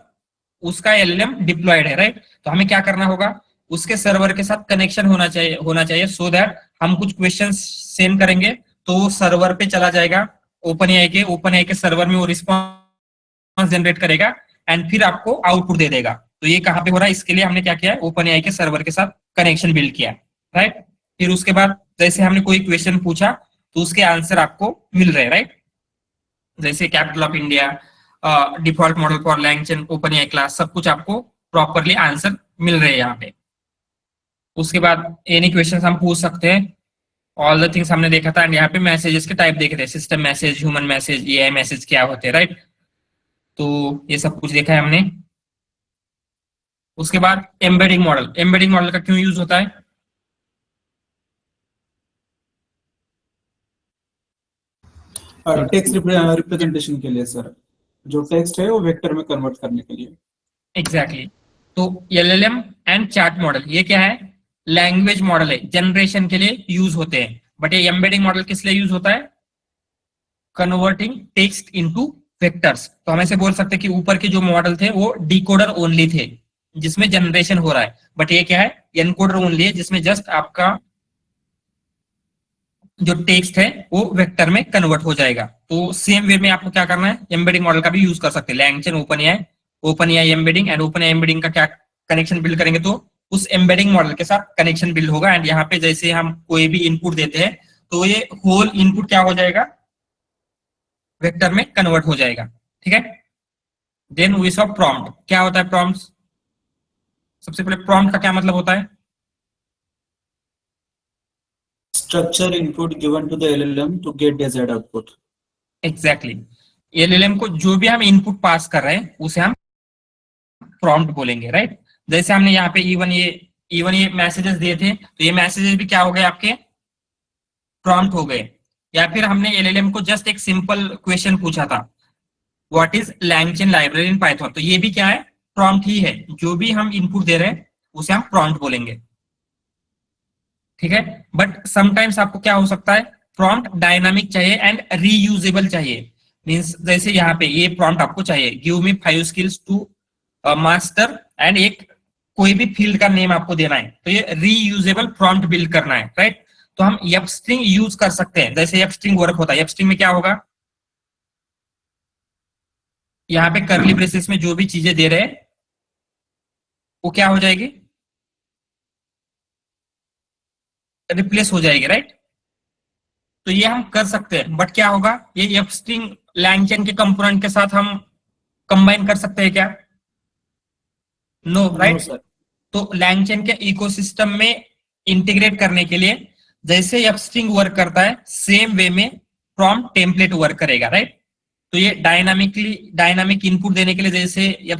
उसका LLM डिप्लॉयड है, राइट। तो हमें क्या करना होगा, उसके सर्वर के साथ कनेक्शन होना चाहिए सो दैट हम कुछ क्वेश्चन सेंड करेंगे तो सर्वर पे चला जाएगा OpenAI के सर्वर में वो रिस्पॉन्स जनरेट करेगा एंड फिर आपको आउटपुट दे देगा। तो ये कहाँ पे हो रहा है, इसके लिए हमने क्या किया है, OpenAI के सर्वर के साथ कनेक्शन बिल्ड किया, राइट। फिर उसके बाद जैसे हमने कोई क्वेश्चन पूछा तो उसके आंसर आपको मिल रहे हैं, राइट। जैसे capital of India, default model for LangChain OpenAI class, सब कुछ आपको प्रॉपरली आंसर मिल रहे हैं यहाँ पे। उसके बाद एनी क्वेश्चन हम पूछ सकते हैं, ऑल द थिंग्स हमने देखा था, एंड यहाँ पे मैसेजेस के टाइप देखे थे, system message, human message, AI message क्या होते हैं, राइट। तो ये सब कुछ देखा है हमने। उसके बाद एम्बेडिंग मॉडल का क्यों यूज होता है, टेक्स्ट रिप्रेजेंटेशन के लिए सर, जो टेक्स्ट है वो वेक्टर में कन्वर्ट करने के लिए। एग्जैक्टली तो LLM एंड चैट मॉडल ये क्या है, लैंग्वेज मॉडल है, जनरेशन के लिए यूज होते हैं। बट ये एम्बेडिंग मॉडल किस लिए यूज होता है, कन्वर्टिंग टेक्स्ट इनटू वेक्टर्स। तो हम ऐसे बोल सकते हैं कि ऊपर के जो मॉडल थे वो डिकोडर ओनली थे जिसमें जनरेशन हो रहा है, बट ये क्या है, एनकोडर ओनली है जिसमें जस्ट आपका जो टेक्स्ट है वो वेक्टर में कन्वर्ट हो जाएगा। तो सेम वे में आपको क्या करना है, एम्बेडिंग मॉडल का भी यूज कर सकते हैं, LangChain OpenAI embedding and OpenAI embedding का क्या कनेक्शन बिल्ड करेंगे तो उस एम्बेडिंग मॉडल के साथ कनेक्शन बिल्ड होगा। एंड यहाँ पे जैसे हम कोई भी इनपुट देते हैं तो ये होल इनपुट क्या हो जाएगा, वेक्टर में कन्वर्ट हो जाएगा, ठीक है। Then we saw prompt. क्या होता है प्रॉम्प्ट, सबसे पहले प्रॉम्प्ट का क्या मतलब होता है, structure input given to the LLM to get desired output. Exactly LLM को जो भी हम इनपुट पास कर रहे हैं उसे हम प्रॉम्प्ट बोलेंगे, राइट। जैसे हमने यहाँ पे इवन ये मैसेजेस दिए थे तो ये मैसेजेस भी क्या हो गए, आपके प्रॉम्प्ट हो गए। या फिर हमने LLM को जस्ट एक सिंपल क्वेश्चन पूछा था, what is LangChain library in Python, तो ये भी क्या है, प्रॉम्प्ट ही है। जो भी हम इनपुट दे रहे हैं उसे हम प्रॉम्प्ट बोलेंगे, ठीक है। बट समटाइम्स आपको क्या हो सकता है, प्रॉम्प्ट डायनामिक चाहिए एंड रीयूजेबल चाहिए। मींस जैसे यहाँ पे ये प्रॉम्प्ट आपको चाहिए, give me 5 skills to master, and एक कोई भी फील्ड का नेम आपको देना है, तो ये रीयूजेबल प्रॉम्प्ट बिल्ड करना है, राइट। तो हम एफ स्ट्रिंग यूज कर सकते हैं, जैसे एफ स्ट्रिंग वर्क होता है। एफ स्ट्रिंग में क्या होगा, यहाँ पे कर्ली ब्रेसेस में जो भी चीजें दे रहे हैं वो क्या हो जाएगी, रिप्लेस हो जाएगी, राइट। तो ये हम कर सकते हैं, बट क्या होगा, ये एफ स्ट्रिंग LangChain के कंपोनेंट के साथ हम कंबाइन कर सकते हैं क्या, नो, राइट। तो LangChain के इकोसिस्टम में इंटीग्रेट करने के लिए जैसे एफ स्ट्रिंग वर्क करता है सेम वे में प्रॉम्प्ट टेम्पलेट वर्क करेगा, राइट। तो ये डायनामिक इनपुट देने के लिए जैसे एफ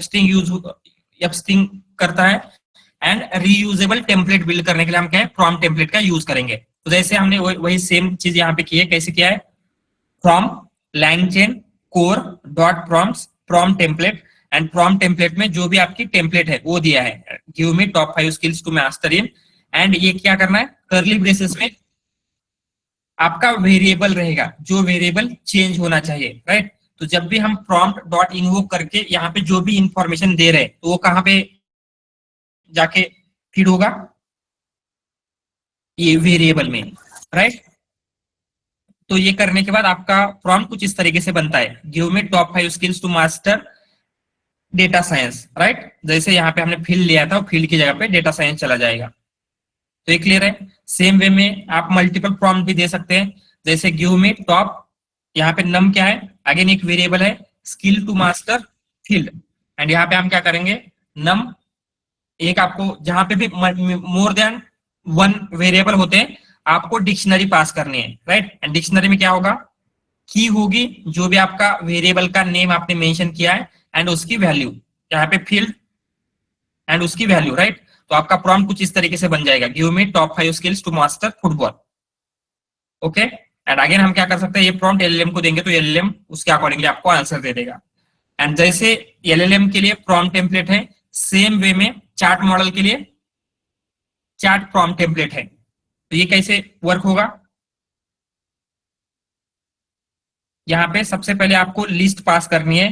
स्ट्रिंग करता है, एंड रीयूजेबल टेम्पलेट बिल्ड करने के लिए हम क्या है, प्रॉम्प्ट टेम्पलेट का यूज करेंगे। तो जैसे हमने वही सेम चीज यहाँ पे की है, कैसे किया है, from LangChain core dot prompt template, and prompt template में जो भी आपकी टेम्पलेट है वो दिया है, give me top 5 skills to master in, and ये क्या करना है, कर्ली ब्रेसेस में आपका वेरिएबल रहेगा, जो वेरिएबल चेंज होना चाहिए, राइट। तो जब भी हम प्रॉम्प्ट डॉट इन्वोक करके यहाँ पे जो भी इंफॉर्मेशन दे रहे हैं तो वो कहाँ पे जाके फीड होगा, ये वेरिएबल में, राइट। तो ये करने के बाद आपका प्रॉम्प्ट कुछ इस तरीके से बनता है, give me top 5 skills to master data science, right. जैसे यहाँ पे हमने फील्ड लिया था, फील्ड की जगह पे डेटा साइंस चला जाएगा। तो ये क्लियर है। सेम वे में आप मल्टीपल प्रॉम्प्ट भी दे सकते हैं, जैसे गिव मी टॉप, यहाँ पे नम क्या है, अगेन एक वेरिएबल है, skill to master field, and यहाँ पे हम क्या करेंगे, नम, एक आपको जहां पे भी मोर देन 1 वेरिएबल होते हैं आपको डिक्शनरी पास करनी है, राइट। एंड डिक्शनरी में क्या होगा, की होगी, जो भी आपका वेरिएबल का नेम आपने मेंशन किया है, एंड उसकी वैल्यू, यहाँ पे फील्ड एंड उसकी वैल्यू, राइट। तो आपका प्रॉम्प्ट कुछ इस तरीके से बन जाएगा, give me top 5 skills to master football. Okay, and again हम क्या कर सकते हैं, ये प्रॉम्प्ट एलएलएम को देंगे तो एलएलएम उसके अकॉर्डिंगली आपको आंसर दे देगा। एंड जैसे एलएलएम के लिए प्रॉम्प्ट टेम्पलेट है, सेम वे में चार्ट मॉडल के लिए चार्ट प्रॉम्प्ट टेम्पलेट है। तो ये कैसे वर्क होगा, यहाँ पे सबसे पहले आपको लिस्ट पास करनी है,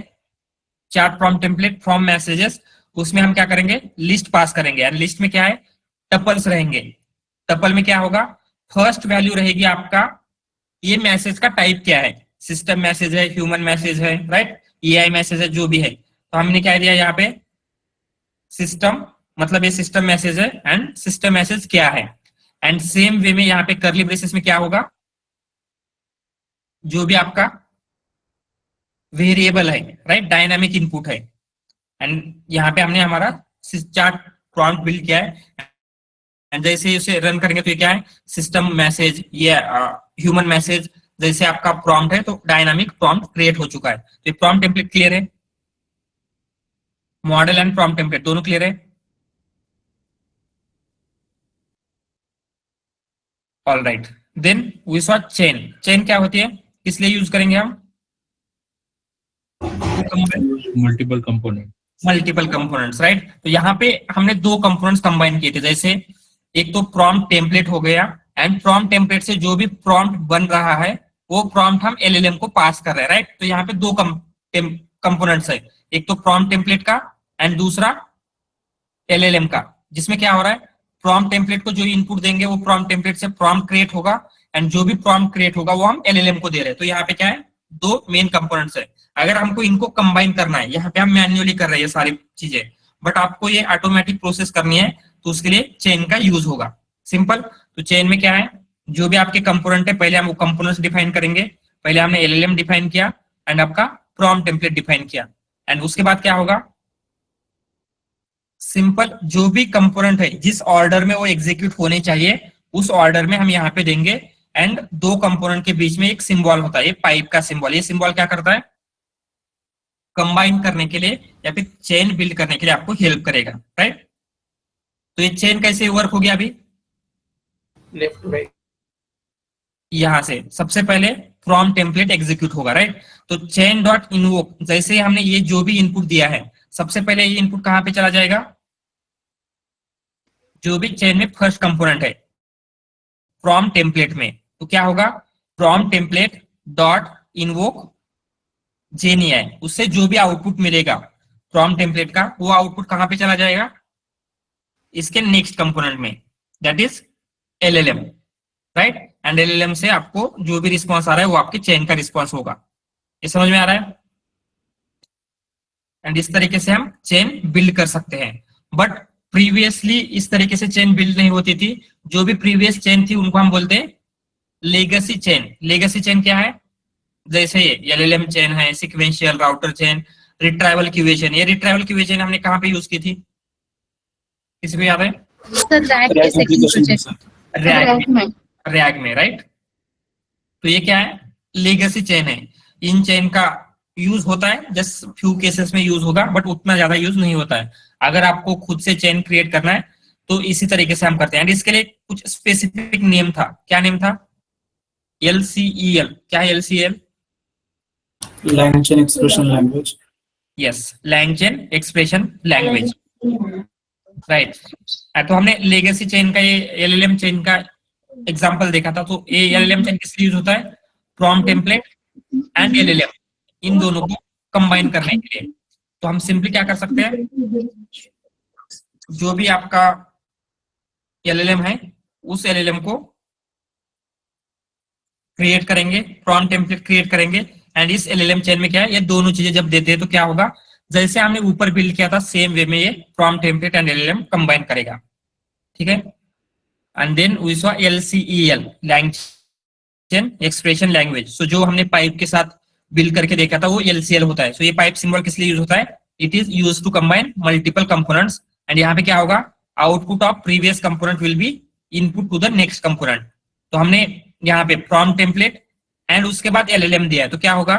chart prompt template from messages, उसमें हम क्या करेंगे, लिस्ट पास करेंगे। एंड लिस्ट में क्या है, टपल्स रहेंगे। टपल में क्या होगा, फर्स्ट वैल्यू रहेगी आपका, ये मैसेज का टाइप क्या है, सिस्टम मैसेज है, ह्यूमन मैसेज है, राइट, एआई मैसेज है, जो भी है। तो हमने क्या दिया यहाँ पे, सिस्टम, मतलब ये सिस्टम मैसेज है एंड सिस्टम मैसेज क्या है। एंड सेम वे में यहाँ पे कर्ली ब्रेसेस में क्या होगा, जो भी आपका वेरिएबल है, राइट, डायनामिक इनपुट है। एंड यहाँ पे हमने हमारा चार्ट प्रॉम्प्ट बिल्ड किया है। एंड जैसे उसे रन करेंगे तो ये क्या है, सिस्टम मैसेज या ह्यूमन मैसेज जैसे आपका प्रॉम्प्ट है, तो डायनामिक प्रॉम्प्ट क्रिएट हो चुका है। तो ये प्रॉम्प्ट टेम्पलेट क्लियर है, मॉडल एंड प्रॉम्प्ट टेम्पलेट दोनों क्लियर है। All right, then we saw chain. Chain क्या होती है, किस लिए यूज करेंगे हम, multiple component, multiple components, right. तो यहाँ पे हमने दो कंपोनेंट्स कंबाइन किए थे, जैसे एक तो प्रॉम्प्ट टेम्पलेट हो गया, एंड प्रॉम्प्ट टेम्पलेट से जो भी प्रॉम्प्ट बन रहा है वो प्रॉम्प्ट हम एलएलएम को पास कर रहे हैं, राइट। तो यहाँ पे दो कंपोनेंट्स है, एक तो प्रॉम्प्ट टेम्पलेट का एंड दूसरा एलएलएम का, जिसमें क्या हो रहा है, प्रॉम्प्ट टेम्पलेट को जो इनपुट देंगे वो प्रॉम्प्ट टेम्पलेट से प्रॉम्प्ट क्रिएट होगा, एंड जो भी प्रॉम्प्ट क्रिएट होगा वो हम एलएलएम को दे रहे हैं। तो यहाँ पे क्या है, दो मेन कंपोनेंट्स है। अगर हमको इनको कंबाइन करना है, यहाँ पे हम मैन्युअली कर रहे हैं ये सारी चीजें, बट आपको ये ऑटोमेटिक प्रोसेस करनी है, तो उसके लिए चेन का यूज होगा। सिंपल, तो चेन में क्या है, जो भी आपके कंपोनेंट है पहले हम वो कंपोनेंट्स डिफाइन करेंगे। पहले हमने एलएलएम डिफाइन किया एंड आपका प्रॉम्प्ट टेम्पलेट डिफाइन किया, एंड उसके बाद क्या होगा, सिंपल जो भी कंपोनेंट है जिस ऑर्डर में वो एग्जीक्यूट होने चाहिए उस ऑर्डर में हम यहाँ पे देंगे। एंड दो कंपोनेंट के बीच में एक सिंबल होता है, ये पाइप का सिंबल। ये सिंबल क्या करता है, कंबाइन करने के लिए या फिर चेन बिल्ड करने के लिए आपको हेल्प करेगा, राइट। तो ये चेन कैसे वर्क हो गया, अभी लेफ्ट राइट, यहां से सबसे पहले प्रॉम्प्ट टेम्पलेट एग्जीक्यूट होगा, राइट। तो चेन डॉट इनवोक, जैसे हमने ये जो भी इनपुट दिया है, सबसे पहले ये इनपुट कहां पे चला जाएगा, जो भी चेन में फर्स्ट कंपोनेंट है प्रॉम्प्ट टेम्पलेट में। तो क्या होगा, प्रॉम्प्ट टेम्पलेट डॉट इनवोक जेनीआई, उससे जो भी आउटपुट मिलेगा प्रॉम्प्ट टेम्पलेट का, वो आउटपुट कहां पे चला जाएगा, इसके नेक्स्ट कंपोनेंट में, that is LLM, right. And LLM से आपको जो भी रिस्पॉन्स आ रहा है वो आपके चेन का रिस्पॉन्स होगा। ये समझ में आ रहा है। एंड इस तरीके से हम चेन बिल्ड कर सकते हैं, बट प्रीवियसली इस तरीके से चेन बिल्ड नहीं होती थी। जो भी प्रीवियस चेन थी उनको हम बोलते हैं लेगेसी चेन। लेगेसी चेन क्या है, जैसे ये एलएलएम चेन है, sequential router chain, retrieval QA chain. ये रिट्राइवल क्यूए चेन हमने कहां पे यूज की थी, किसी को याद है, सर रैग के सेकंड प्रोजेक्ट रैग में, राइट। तो ये क्या है, लेगेसी चेन है। इन चेन का यूज होता है जस्ट फ्यू केसेस में यूज होगा, बट उतना ज्यादा यूज नहीं होता है। अगर आपको खुद से चेन क्रिएट करना है तो इसी तरीके से हम करते हैं। एंड इसके लिए कुछ स्पेसिफिक नेम था, क्या नेम था, LCEL। क्या है LCEL, LangChain expression language. Yes, LangChain expression language, right. तो हमने लेगेसी चेन का, ये एलएलएम चेन का एग्जांपल देखा था। तो ये एलएलएम चेन किस लिए यूज होता है, प्रॉम्प्ट टेम्पलेट एंड एलएलएम, इन दोनों को कंबाइन करने के लिए। तो हम सिंपली क्या कर सकते हैं, जो भी आपका एलएलएम है उस एलएलएम को क्रिएट करेंगे, प्रॉम्प्ट टेम्पलेट क्रिएट करेंगे, एंड इस एलएलएम चेन में क्या है, ये दोनों चीजें जब देते हैं तो क्या होगा, जैसे हमने ऊपर बिल्ड किया था सेम वे में ये prompt template and LLM combine करेगा, ठीक है। And then we saw LCEL, LangChain expression language. So जो हमने पाइप के साथ बिल्ड करके देखा था वो LCL होता है। सो ये पाइप सिंबल किस लिए यूज होता है, it is use to combine multiple components. And यहाँ पे क्या होगा, output of previous component will be input to the next component. तो हमने यहाँ पे प्रॉम्प्ट टेम्पलेट एंड उसके बाद LLM दिया है, तो क्या होगा,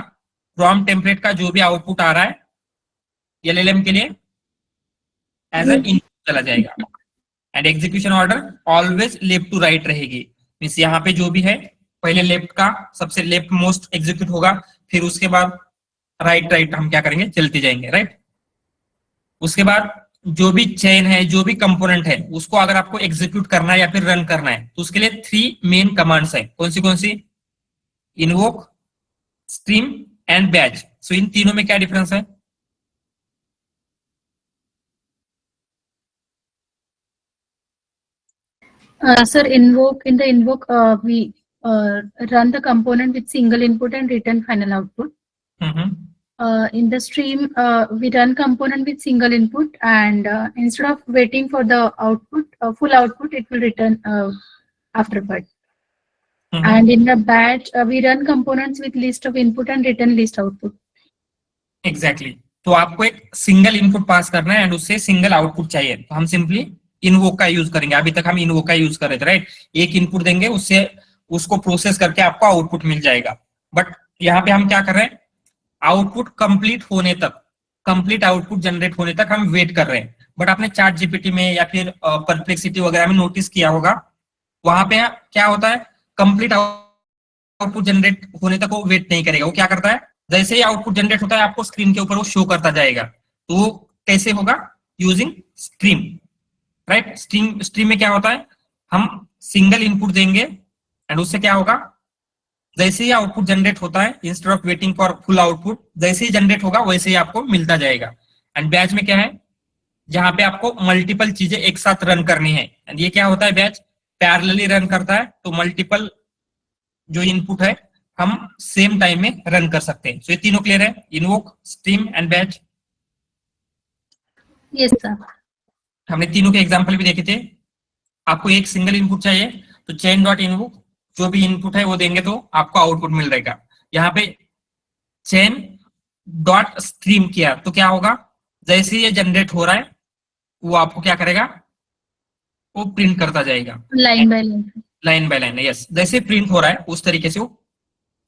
प्रॉम्प्ट टेम्पलेट का जो भी आउटपुट आ रहा है LLM के लिए एज एन इनपुट चला जाएगा। And execution order always left to right रहेगी, मीन्स यहाँ पे जो भी है पहले लेफ्ट का सबसे लेफ्ट मोस्ट एग्जीक्यूट होगा, फिर उसके बाद राइट हम क्या करेंगे, चलते जाएंगे, राइट। उसके बाद जो भी चेन है, जो भी कंपोनेंट है, उसको अगर आपको एग्जीक्यूट करना है या फिर रन करना है तो उसके लिए 3 मेन कमांड्स है। कौन सी? Invoke, stream and batch. So इन तीनों में क्या डिफरेंस है? Sir, in the invoke, we run the component with single input and return final output. In the stream, we run component with single input, and instead of waiting for the output, full output, it will return afterward. And in the batch, we run components with list of input and return list output. Exactly तो आपको एक सिंगल इनपुट पास करना है एंड उससे सिंगल आउटपुट चाहिए, तो हम सिंपली इनवोक का यूज करेंगे। अभी तक हम इनवोक का यूज कर रहे थे, राइट। एक इनपुट देंगे, उससे उसको प्रोसेस करके आपको आउटपुट मिल जाएगा। बट यहाँ पे हम क्या कर रहे हैं, आउटपुट कंप्लीट होने तक, कंप्लीट आउटपुट जनरेट होने तक हम वेट कर रहे हैं। बट आपने चैट जीपीटी में या फिर परप्लेक्सिटी वगैरह में नोटिस किया होगा, वहां पे क्या होता है, कंप्लीट आउटपुट जनरेट होने तक वो वेट नहीं करेगा। वो क्या करता है, जैसे ही आउटपुट जनरेट होता है आपको स्क्रीन के ऊपर वो शो करता जाएगा। तो वो कैसे होगा, यूजिंग स्ट्रीम, राइट। स्ट्रीम में क्या होता है, हम सिंगल इनपुट देंगे एंड उससे क्या होगा, जैसे ही आउटपुट जनरेट होता है, instead of waiting for full output, जैसे ही जनरेट होगा वैसे ही आपको मिलता जाएगा। एंड बैच में क्या है, जहां पे आपको मल्टीपल चीजें एक साथ रन करनी है। एंड ये क्या होता है, बैच पैरेलली रन करता है, तो मल्टीपल जो इनपुट है हम सेम टाइम में रन कर सकते हैं। सो ये तीनों क्लियर है, invoke, stream and batch. Yes, sir. हमने तीनों के एग्जांपल भी देखे थे। आपको एक सिंगल इनपुट चाहिए तो चेन डॉट इनवोक, जो भी इनपुट है वो देंगे तो आपको आउटपुट मिल जाएगा। यहाँ पे चेन डॉट स्ट्रीम किया तो क्या होगा, जैसे ही ये जनरेट हो रहा है वो आपको क्या करेगा, वो प्रिंट करता जाएगा Line by line. Line by line. Yes, जैसे प्रिंट हो रहा है उस तरीके से वो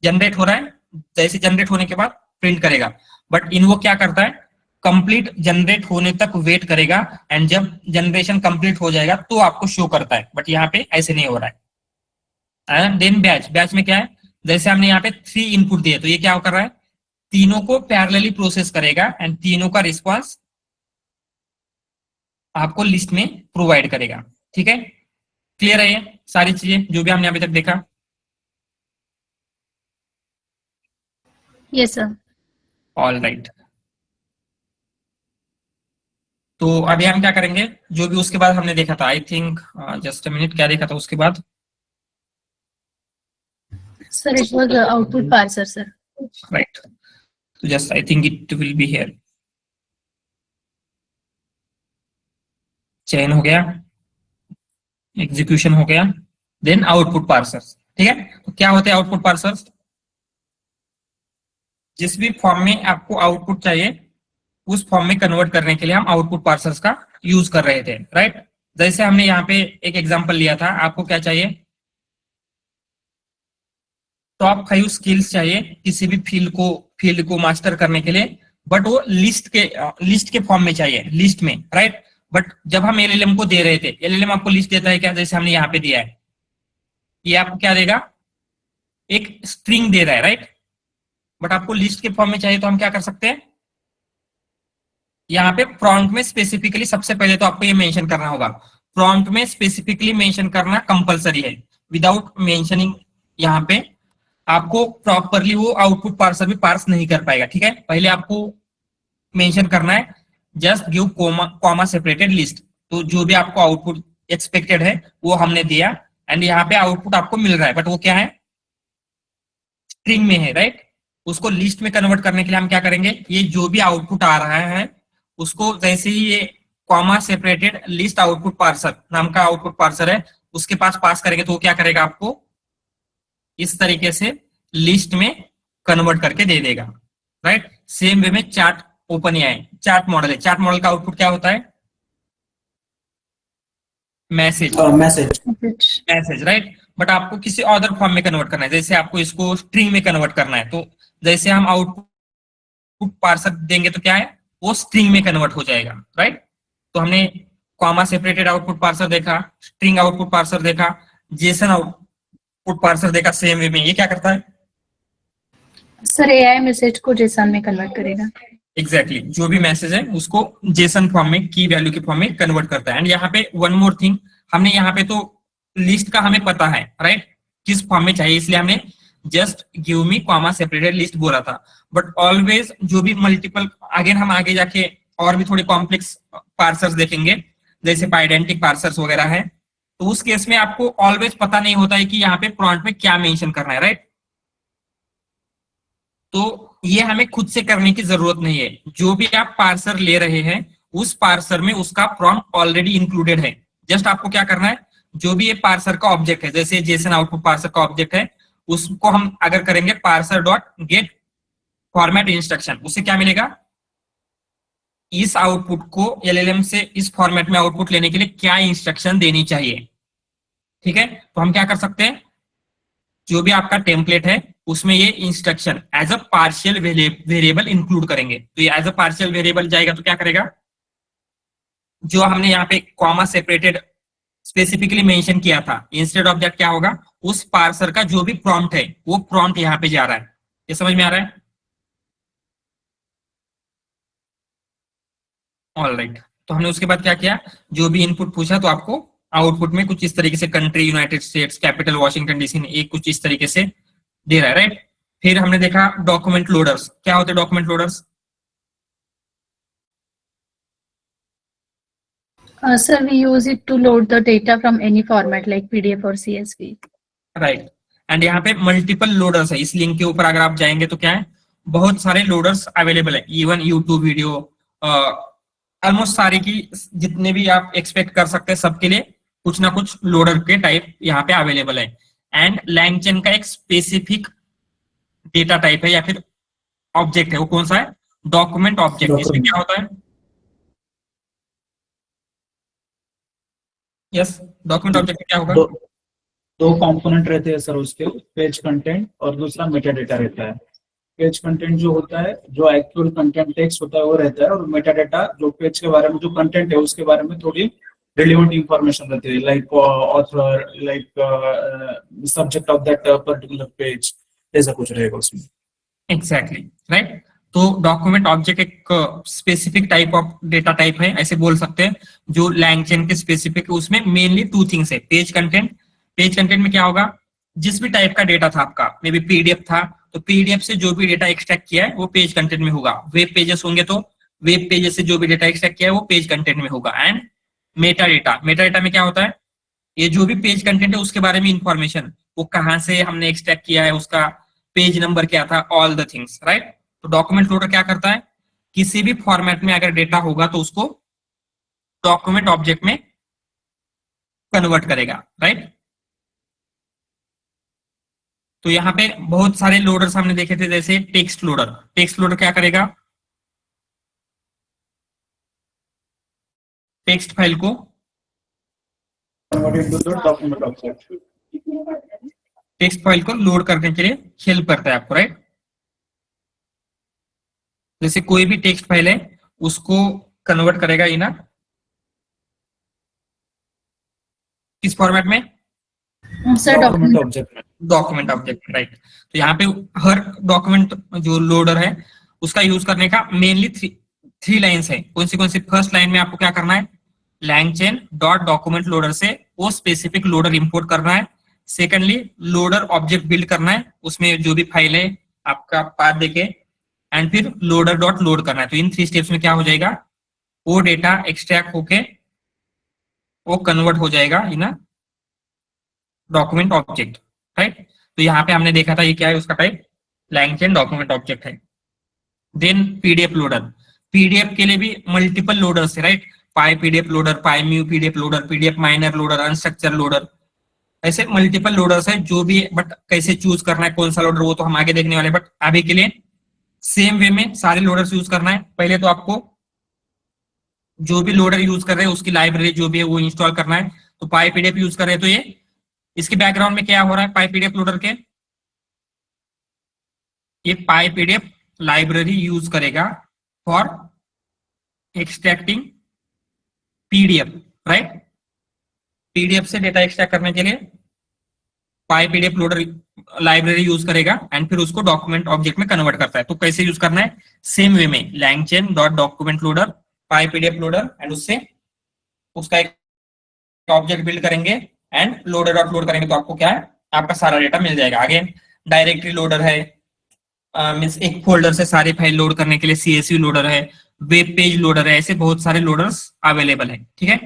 जनरेट हो रहा है, जैसे जनरेट होने के बाद प्रिंट करेगा। बट इनवो क्या करता है, कंप्लीट जनरेट होने तक वेट करेगा एंड जब जनरेशन कंप्लीट हो जाएगा तो आपको शो करता है। बट यहाँ पे ऐसे नहीं हो रहा है। देन बैच में क्या है, जैसे हमने यहाँ पे 3 इनपुट दिए तो ये क्या कर रहा है, तीनों को पैरेलली प्रोसेस करेगा एंड तीनों का रिस्पॉन्स आपको लिस्ट में प्रोवाइड करेगा। ठीक है, क्लियर है ये सारी चीजें जो भी हमने अभी तक देखा? Yes, sir. All right. तो अभी हम क्या करेंगे, जो भी उसके बाद हमने देखा था, I think just a minute, क्या देखा था उसके बाद? Sir, it was output parser, sir. Right, तो just I think it will be here. Chain हो गया, एग्जीक्यूशन हो गया, देन आउटपुट पार्सर्स। ठीक है, तो क्या होते हैं आउटपुट पार्सर्स, जिस भी फॉर्म में आपको आउटपुट चाहिए उस फॉर्म में कन्वर्ट करने के लिए हम आउटपुट पार्सर्स का यूज कर रहे थे, राइट। जैसे हमने यहाँ पे एक एग्जांपल लिया था, आपको क्या चाहिए, टॉप 5 स्किल्स चाहिए किसी भी फील्ड को मास्टर करने के लिए, बट वो लिस्ट के फॉर्म में चाहिए, लिस्ट में, राइट। बट जब हम एलएलएम को दे रहे थे, एलएलएम आपको लिस्ट देता है क्या, जैसे हमने यहाँ पे दिया है, ये आपको क्या देगा, एक स्ट्रिंग दे रहा है, राइट। बट आपको लिस्ट के फॉर्म में चाहिए तो हम क्या कर सकते हैं, यहाँ पे प्रॉम्प्ट में स्पेसिफिकली सबसे पहले तो आपको ये मेंशन करना होगा, प्रॉम्प्ट में स्पेसिफिकली मेंशन करना कंपलसरी है। विदाउट मेंशनिंग यहाँ पे आपको प्रॉपरली वो आउटपुट पार्सर भी पार्स नहीं कर पाएगा। ठीक है, पहले आपको मेंशन करना है just give comma separated list, तो जो भी आपको आउटपुट एक्सपेक्टेड है वो हमने दिया एंड यहाँ पे आउटपुट आपको मिल रहा है, बट वो क्या है, स्ट्रिंग में है, राइट। उसको लिस्ट में कन्वर्ट करने के लिए हम क्या करेंगे, ये जो भी आउटपुट आ रहा है उसको जैसे ही ये comma separated list output parser नाम का आउटपुट पार्सर है उसके पास पास करेंगे तो वो क्या करेगा, आपको इस तरीके से लिस्ट में कन्वर्ट करके दे देगा, राइट। सेम वे में चार्ट ओपन है, चार्ट मॉडल है, चार्ट मॉडल का आउटपुट क्या होता है, मैसेज, राइट। बट आपको किसी अदर फॉर्म में कन्वर्ट करना है, जैसे आपको इसको स्ट्रिंग में कन्वर्ट करना है, तो जैसे हम आउटपुट पार्सर देंगे तो क्या है, वो स्ट्रिंग में कन्वर्ट हो जाएगा, राइट। तो हमने कॉमा सेपरेटेड आउटपुट पार्सर देखा, स्ट्रिंग आउटपुट पार्सर देखा, जेसन आउटपुट पार्सर देखा सेम वे में। ये क्या करता है? सर एआई मैसेज को जेसन में कन्वर्ट करेगा। एग्जैक्टली जो भी मैसेज है उसको जेसन फॉर्म में, की वैल्यू के फॉर्म में कन्वर्ट करता है। एंड यहाँ पे वन मोर थिंग, हमने यहाँ पे तो लिस्ट का हमें पता है, राइट, किस फॉर्म में चाहिए, इसलिए हमने just give me comma separated list बोला था। बट ऑलवेज जो भी मल्टीपल, अगेन हम आगे जाके और भी थोड़े कॉम्प्लेक्स पार्सर्स देखेंगे, जैसे पाइडेंटिक पार्सर्स वगैरह है, तो उस केस में आपको ऑलवेज पता नहीं होता है कि यहाँ पे प्रॉम्प्ट में क्या मेंशन करना है, राइट। तो ये हमें खुद से करने की जरूरत नहीं है। जो भी आप पार्सर ले रहे हैं उस पार्सर में उसका प्रॉम्प्ट ऑलरेडी इंक्लूडेड है। जस्ट आपको क्या करना है, जो भी ये पार्सर का ऑब्जेक्ट है, जैसे जेसन आउटपुट पार्सर का ऑब्जेक्ट है, उसको हम अगर करेंगे parser dot gate format instruction, उससे क्या मिलेगा, इस आउटपुट को एलएलएम से इस फॉर्मेट में आउटपुट लेने के लिए क्या इंस्ट्रक्शन देनी चाहिए। ठीक है, तो हम क्या कर सकते हैं, जो भी आपका टेम्पलेट है उसमें ये instruction as a partial variable include करेंगे। तो ये एज अ पार्शियल वेरिएबल जाएगा तो क्या करेगा, जो हमने यहाँ पे कॉमा सेपरेटेड स्पेसिफिकली मेंशन किया था, इंस्टेड ऑफ दैट क्या होगा, उस पार्सर का जो भी प्रॉम्प्ट है वो प्रॉम्प्ट यहाँ पे जा रहा है। ये समझ में आ रहा है? ऑल राइट, तो हमने उसके बाद क्या किया, जो भी इनपुट पूछा तो आपको आउटपुट में कुछ इस तरीके से country United states, capital Washington DC, एक कुछ इस तरीके से दे रहा है, राइट। फिर हमने देखा डॉक्यूमेंट लोडर्स। क्या होते हैं document loaders? Sir, we use it to load the data from any format like PDF or CSV. Right, and यहाँ पे मल्टीपल लोडर्स है। इस लिंक के ऊपर अगर आप जाएंगे तो क्या है, बहुत सारे लोडर्स अवेलेबल है, इवन यूट्यूब वीडियो, ऑलमोस्ट सारे की जितने भी आप एक्सपेक्ट कर सकते हैं सबके लिए कुछ ना कुछ लोडर के टाइप यहाँ पे अवेलेबल है। एंड लैंगचेन का एक स्पेसिफिक डेटा टाइप है या फिर ऑब्जेक्ट है, वो कौन सा है, डॉक्यूमेंट ऑब्जेक्ट। इसमें क्या होता है, यस, डॉक्यूमेंट ऑब्जेक्ट क्या होगा, दो कंपोनेंट रहते हैं सर उसके, पेज कंटेंट और दूसरा मेटा डेटा रहता है। पेज कंटेंट जो होता है, जो एक्चुअल कंटेंट टेक्स्ट होता है वो रहता है, और मेटा डेटा जो पेज के बारे में जो कंटेंट है उसके बारे में थोड़ी रिलेवेंट इंफॉर्मेशन रहती है, like author, like subject of that particular page, ऐसा कुछ रहेगा उसमें। Exactly right. तो डॉक्यूमेंट ऑब्जेक्ट एक specific type of data type है, ऐसे बोल सकते हैं, जो लैंगचेन के स्पेसिफिक। उसमें मेनली टू थिंग्स है, पेज कंटेंट। पेज कंटेंट में क्या होगा, जिस भी टाइप का डेटा था आपका, मे बी पीडीएफ था तो पीडीएफ से जो भी डेटा एक्सट्रैक्ट किया है वो पेज कंटेंट में होगा। वेब पेजेस होंगे तो वेब पेजेस से जो भी डेटा एक्सट्रैक्ट किया है वो पेज कंटेंट में होगा। And Meta data, Meta data में क्या होता है, ये जो भी पेज कंटेंट है उसके बारे में इंफॉर्मेशन, वो कहाँ से हमने एक्सट्रैक्ट किया है, उसका पेज नंबर क्या था, ऑल द थिंग्स, राइट। तो डॉक्यूमेंट लोडर क्या करता है, किसी भी फॉर्मेट में अगर डेटा होगा तो उसको डॉक्यूमेंट ऑब्जेक्ट में कन्वर्ट करेगा, राइट। तो यहाँ पे बहुत सारे लोडर्स हमने देखे थे, जैसे टेक्स्ट लोडर। टेक्स्ट लोडर क्या करेगा, टेक्स्ट फाइल को टेक्स्ट फाइल को लोड करने के लिए हेल्प करता है आपको, राइट। जैसे कोई भी टेक्स्ट फाइल है उसको कन्वर्ट करेगा ये ना, किस फॉर्मेट में, sir document object, document object, right. तो यहाँ पे हर डॉक्यूमेंट जो लोडर है उसका यूज करने का मेनली थ्री लाइन्स है। कौन सी? फर्स्ट लाइन में आपको क्या करना है, लैंगचेन डॉट डॉक्यूमेंट लोडर से वो स्पेसिफिक लोडर इंपोर्ट करना है। सेकेंडली लोडर ऑब्जेक्ट बिल्ड करना है, उसमें जो भी फाइल है आपका पाथ देके, एंड फिर लोडर डॉट लोड करना है। तो इन 3 स्टेप्स में क्या हो जाएगा, वो डेटा एक्सट्रैक्ट होके वो कन्वर्ट हो जाएगा इन डॉक्यूमेंट ऑब्जेक्ट, राइट। तो यहाँ पे हमने देखा था ये क्या है, उसका टाइप लैंगचेन डॉक्यूमेंट ऑब्जेक्ट है। देन पीडीएफ लोडर, पीडीएफ के लिए भी मल्टीपल लोडर्स है, right. PyPDF loader, PyMuPDF loader, PDFMiner loader, unstructure loader, ऐसे मल्टीपल लोडर्स है जो भी। बट कैसे चूज करना है कौन सा लोडर वो तो हम आगे देखने वाले, बट अभी के लिए सेम वे में सारे लोडर्स यूज करना है। पहले तो आपको जो भी लोडर यूज कर रहे हैं उसकी लाइब्रेरी जो भी है वो इंस्टॉल करना है। तो पाई पीडीएफ यूज कर रहे हैं तो ये इसके बैकग्राउंड में क्या हो रहा है, पाई पीडीएफ लोडर के ये पाई पीडीएफ लाइब्रेरी यूज करेगा for extracting PDF, right. PDF से डेटा एक्सट्रैक्ट करने के लिए PyPDF लोडर लाइब्रेरी यूज करेगा एंड फिर उसको डॉक्यूमेंट ऑब्जेक्ट में कन्वर्ट करता है। तो कैसे यूज करना है, सेम वे में LangChain dot document loader PyPDF loader and उससे उसका एक ऑब्जेक्ट बिल्ड करेंगे एंड लोडर डॉट लोड करेंगे तो आपको क्या है, आपका सारा डेटा मिल जाएगा। अगेन डायरेक्टरी लोडर है, मीन्स एक फोल्डर से सारी फाइल लोड करने के लिए CSV लोडर है, वेब पेज लोडर है, ऐसे बहुत सारे लोडर्स अवेलेबल है। ठीक है,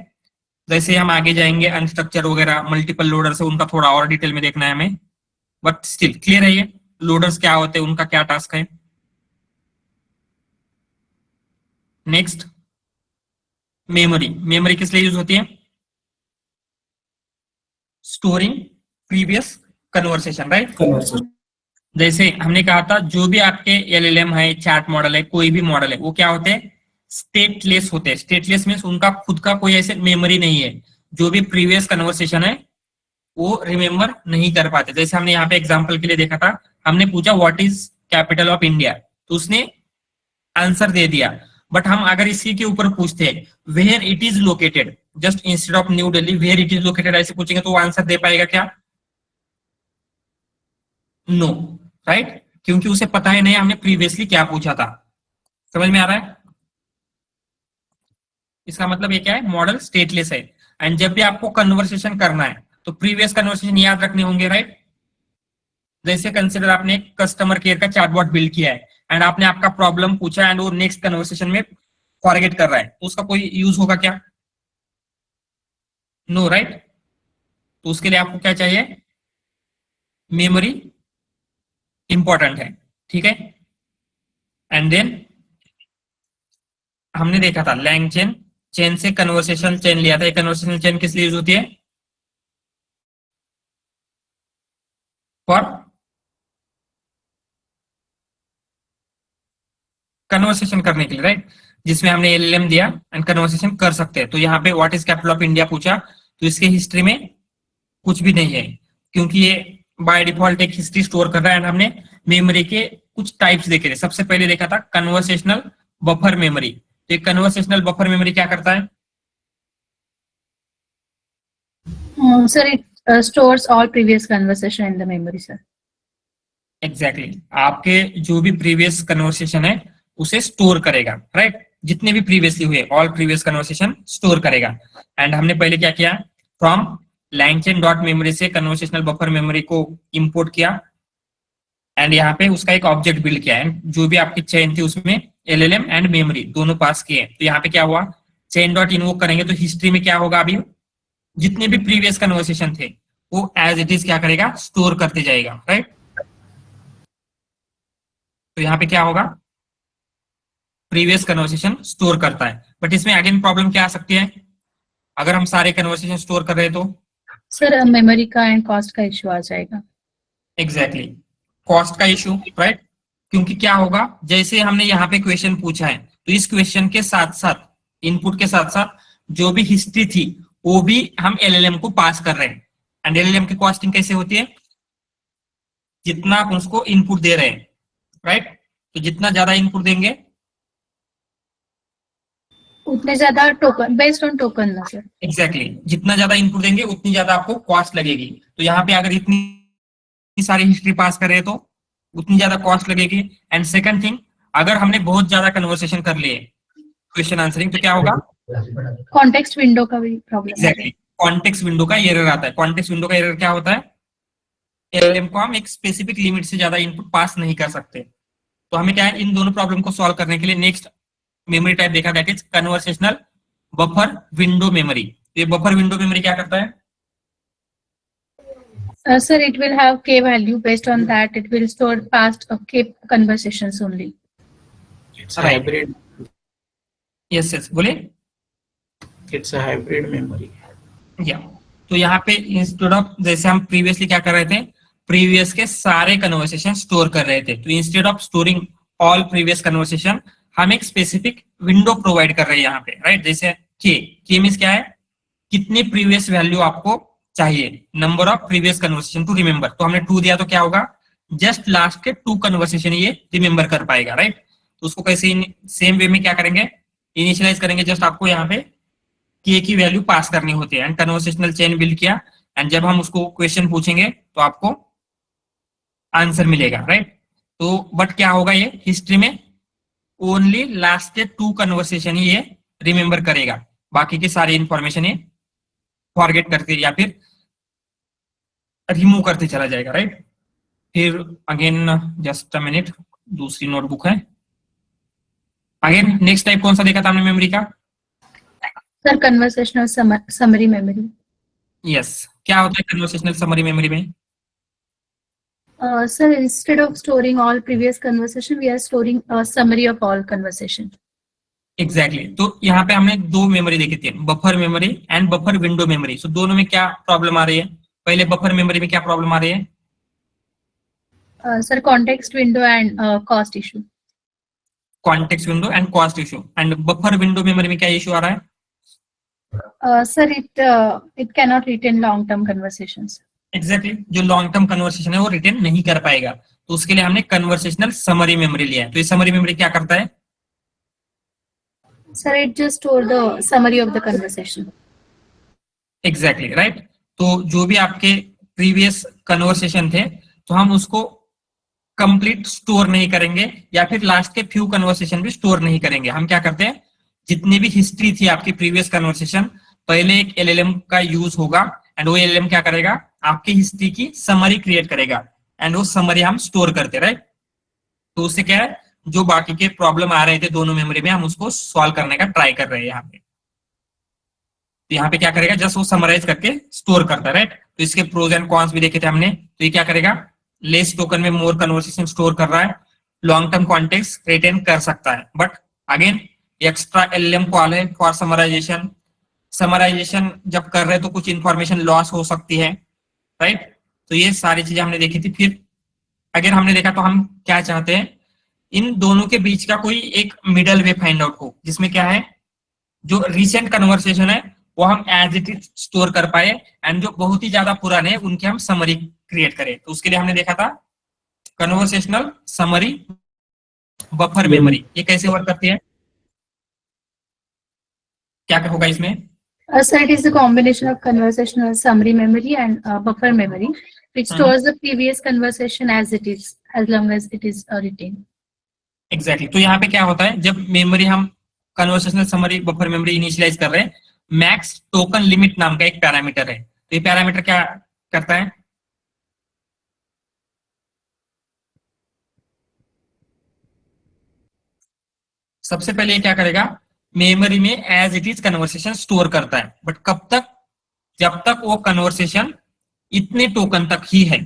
जैसे हम आगे जाएंगे अनस्ट्रक्चर वगैरह मल्टीपल लोडर्स है, उनका थोड़ा और डिटेल में देखना है हमें, बट स्टिल क्लियर है ये लोडर्स क्या होते हैं, उनका क्या टास्क है। Next memory. मेमोरी किस लिए यूज होती है, storing previous conversation, right. Conversation. जैसे हमने कहा था जो भी आपके LLM है, चैट मॉडल है, कोई भी मॉडल है, वो क्या होते हैं, स्टेटलेस होते हैं। स्टेटलेस मीन्स उनका खुद का कोई ऐसे मेमोरी नहीं है, जो भी प्रीवियस कन्वर्सेशन है वो रिमेम्बर नहीं कर पाते। जैसे हमने यहाँ पे एग्जांपल के लिए देखा था, हमने पूछा what is capital of India, तो उसने आंसर दे दिया। बट हम अगर इसी के ऊपर पूछते हैं where it is located, just instead of New Delhi where it is located ऐसे पूछेंगे तो वो आंसर दे पाएगा क्या, नो, राइट, क्योंकि उसे पता ही नहीं हमने प्रीवियसली क्या पूछा था। समझ में आ रहा है, इसका मतलब ये क्या है, मॉडल स्टेटलेस है। एंड जब भी आपको कन्वर्सेशन करना है तो प्रीवियस कन्वर्सेशन याद रखने होंगे, राइट। जैसे कंसिडर आपने एक कस्टमर केयर का चैटबॉट बिल्ड किया है एंड आपने आपका प्रॉब्लम पूछा एंड वो नेक्स्ट कन्वर्सेशन में फॉरगेट कर रहा है, तो उसका कोई यूज होगा क्या, नो, राइट। तो उसके लिए आपको क्या चाहिए, मेमोरी इंपॉर्टेंट है। ठीक है, एंड देन हमने देखा था LangChain, चेन से कन्वर्सेशन चेन लिया था। कन्वर्सेशन चेन किस लिए यूज होती है, फॉर कन्वर्सेशन करने के लिए, राइट, जिसमें हमने LLM दिया एंड कन्वर्सेशन कर सकते हैं। तो यहाँ पे what is capital of India पूछा तो इसके हिस्ट्री में कुछ भी नहीं है, क्योंकि ये बाय डिफॉल्ट एक हिस्ट्री स्टोर कर रहा है। एंड हमने मेमोरी के कुछ टाइप्स देखे थे। सबसे पहले देखा था कन्वर्सेशनल बफर मेमोरी। तो कन्वर्सेशनल बफर मेमोरी क्या करता है, Sir, it stores all previous conversation in the memory, sir. Exactly आपके जो भी प्रीवियस कन्वर्सेशन है उसे स्टोर करेगा, राइट, जितने भी प्रीवियसली हुए ऑल प्रीवियस कन्वर्सेशन स्टोर करेगा। एंड हमने पहले क्या किया, फ्रॉम LangChain डॉट मेमोरी से कन्वर्सेशनल बफर मेमोरी को इंपोर्ट किया एंड यहाँ पे उसका एक ऑब्जेक्ट बिल्ड किया है। जो भी आपकी चेन थी उसमें LLM एंड मेमोरी दोनों पास किए। तो यहाँ पे क्या हुआ, चेन डॉट इन्वोक करेंगे तो हिस्ट्री में क्या होगा, अभी जितने भी प्रीवियस कन्वर्सेशन थे वो एज इट इज क्या करेगा, स्टोर करते जाएगा, राइट। तो यहाँ पे क्या होगा, प्रीवियस कन्वर्सेशन स्टोर करता है। बट इसमें अगेन प्रॉब्लम क्या आ सकती है, अगर हम सारे कन्वर्सेशन स्टोर कर रहे हैं तो सर मेमोरी का एंड कॉस्ट का इश्यू आ जाएगा। एग्जैक्टली कॉस्ट का इशू, राइट, क्योंकि क्या होगा, जैसे हमने यहाँ पे क्वेश्चन पूछा है तो इस क्वेश्चन के साथ साथ इनपुट के साथ साथ जो भी हिस्ट्री थी वो भी हम LLM को पास कर रहे हैं। एंड LLM की कॉस्टिंग कैसे होती है, जितना आप उसको इनपुट दे रहे हैं, राइट। तो जितना ज्यादा इनपुट देंगे उतने ज्यादा टोकन, बेस्ड ऑन टोकन ना सर। एग्जैक्टली जितना ज्यादा इनपुट देंगे उतनी ज्यादा आपको कॉस्ट लगेगी। तो यहाँ पे अगर इतनी सारी हिस्ट्री पास कर रहे हैं तो उतनी ज्यादा कॉस्ट लगेगी। एंड सेकंड थिंग, अगर हमने बहुत ज्यादा कन्वर्सेशन कर लिए क्वेश्चन आंसरिंग तो क्या होगा, कॉन्टेक्स्ट विंडो का भी प्रॉब्लम एग्जैक्टली कॉन्टेक्स्ट विंडो का एरर आता है। कॉन्टेक्स्ट विंडो का एरर क्या होता है, LLM को हम एक स्पेसिफिक लिमिट से ज्यादा इनपुट पास नहीं कर सकते। तो हमें क्या है, इन दोनों प्रॉब्लम को सॉल्व करने के लिए नेक्स्ट मेमोरी टाइप देखा, that is conversational buffer window memory. ये बफर विंडो मेमोरी क्या करता है, sir, it will have k value. Based on that, it will store past k conversations only. It's a Right. hybrid. Yes yes बोले, It's a hybrid memory. या तो यहाँ पे इंस्टेड ऑफ, जैसे हम प्रीवियसली क्या कर रहे थे, प्रीवियस के सारे कन्वर्सेशन स्टोर कर रहे थे, तो instead of storing all previous conversation हम एक स्पेसिफिक विंडो प्रोवाइड कर रहे हैं यहाँ पे, राइट। जैसे के मींस क्या है, कितने प्रीवियस वैल्यू आपको चाहिए, number of previous conversation to remember. तो हमने 2 दिया तो क्या होगा, जस्ट लास्ट के 2 कन्वर्सेशन ये रिमेंबर कर पाएगा, राइट। तो उसको कैसे सेम वे में क्या करेंगे, इनिशियलाइज करेंगे जस्ट आपको यहाँ पे के की वैल्यू पास करनी होती है एंड कन्वर्सेशनल चेन बिल्ड किया एंड जब हम उसको क्वेश्चन पूछेंगे तो आपको आंसर मिलेगा, राइट। तो बट क्या होगा, ये हिस्ट्री में ओनली लास्ट के 2 कन्वर्सेशन ही ये रिमेंबर करेगा, बाकी की सारी इंफॉर्मेशन ये फॉरगेट करते या फिर रिमूव करते चला जाएगा, राइट। फिर अगेन जस्ट अ मिनट, दूसरी नोटबुक है। अगेन नेक्स्ट टाइप कौन सा देखा था हमने मेमोरी का? Sir conversational summary memory. Yes, क्या होता है कन्वर्सेशनल समरी मेमोरी में? Sir, instead of storing all previous conversation, we are storing a summary of all conversation. Exactly तो यहाँ पे हमने 2 मेमोरी देखी थी, buffer memory and buffer window memory. So दोनों में क्या प्रॉब्लम आ रही है? पहले बफर मेमोरी में क्या प्रॉब्लम आ रही है? Sir, context window and cost issue. Context window and cost issue. And buffer window memory में क्या इशू आ रहा है? Sir, it cannot retain long-term conversations. Exactly जो लॉन्ग टर्म कन्वर्सेशन है वो रिटेन नहीं कर पाएगा, तो उसके लिए हमने कन्वर्सेशनल समरी मेमोरी लिया है। तो ये समरी मेमोरी क्या करता है? Sir, it just store the summary of the conversation. Exactly right. तो जो भी आपके प्रीवियस कन्वर्सेशन थे तो हम उसको कंप्लीट स्टोर नहीं करेंगे या फिर लास्ट के फ्यू कन्वर्सेशन भी स्टोर नहीं करेंगे। हम क्या करते हैं, जितनी भी हिस्ट्री थी आपकी प्रीवियस कन्वर्सेशन, पहले एक एलएलएम का यूज होगा एंड वो एलएलएम क्या करेगा, आपकी हिस्ट्री की समरी क्रिएट करेगा एंड वो समरी हम स्टोर करते, राइट। तो उससे क्या है, जो बाकी के प्रॉब्लम आ रहे थे दोनों मेमोरी में, हम उसको सॉल्व करने का ट्राई कर रहे हैं यहाँ पे। तो यहाँ पे क्या करेगा, जस्ट वो समराइज करके स्टोर करता है, राइट। तो इसके प्रोज एंड कॉन्स भी देखे थे हमने। तो ये क्या करेगा, लेस टोकन में मोर कन्वर्सेशन स्टोर कर रहा है, लॉन्ग टर्म कॉन्टेक्स्ट रिटेन कर सकता है, but again extra LM call है फॉर समराइजेशन। समराइजेशन जब कर रहे हैं तो कुछ इंफॉर्मेशन लॉस हो सकती है, राइट। तो ये सारी चीजें हमने देखी थी। फिर अगर हमने देखा तो हम क्या चाहते हैं, इन दोनों के बीच का कोई एक मिडल वे फाइंड आउट हो, जिसमें क्या है, जो रिसेंट कन्वर्सेशन है वो हम एज इट इज स्टोर कर पाए एंड जो बहुत ही ज्यादा पुराने हैं उनके हम समरी क्रिएट करें। तो उसके लिए हमने देखा था कन्वर्सेशनल समरी बफर मेमोरी। ये कैसे वर्क करती है, क्या होगा इसमें? Sir, it is the combination of conversational summary memory and buffer memory, which stores the previous conversation as it is, as long as it is retained. Exactly तो यहाँ पे क्या होता है, जब मेमोरी हम conversational summary buffer memory initialise कर रहे हैं, मैक्स टोकन लिमिट नाम का एक पैरामीटर है। तो ये पैरामीटर क्या करता है, सबसे पहले ये क्या करेगा, मेमोरी में as it is conversation store करता है, बट कब तक, जब तक वो कन्वर्सेशन इतने टोकन तक ही है।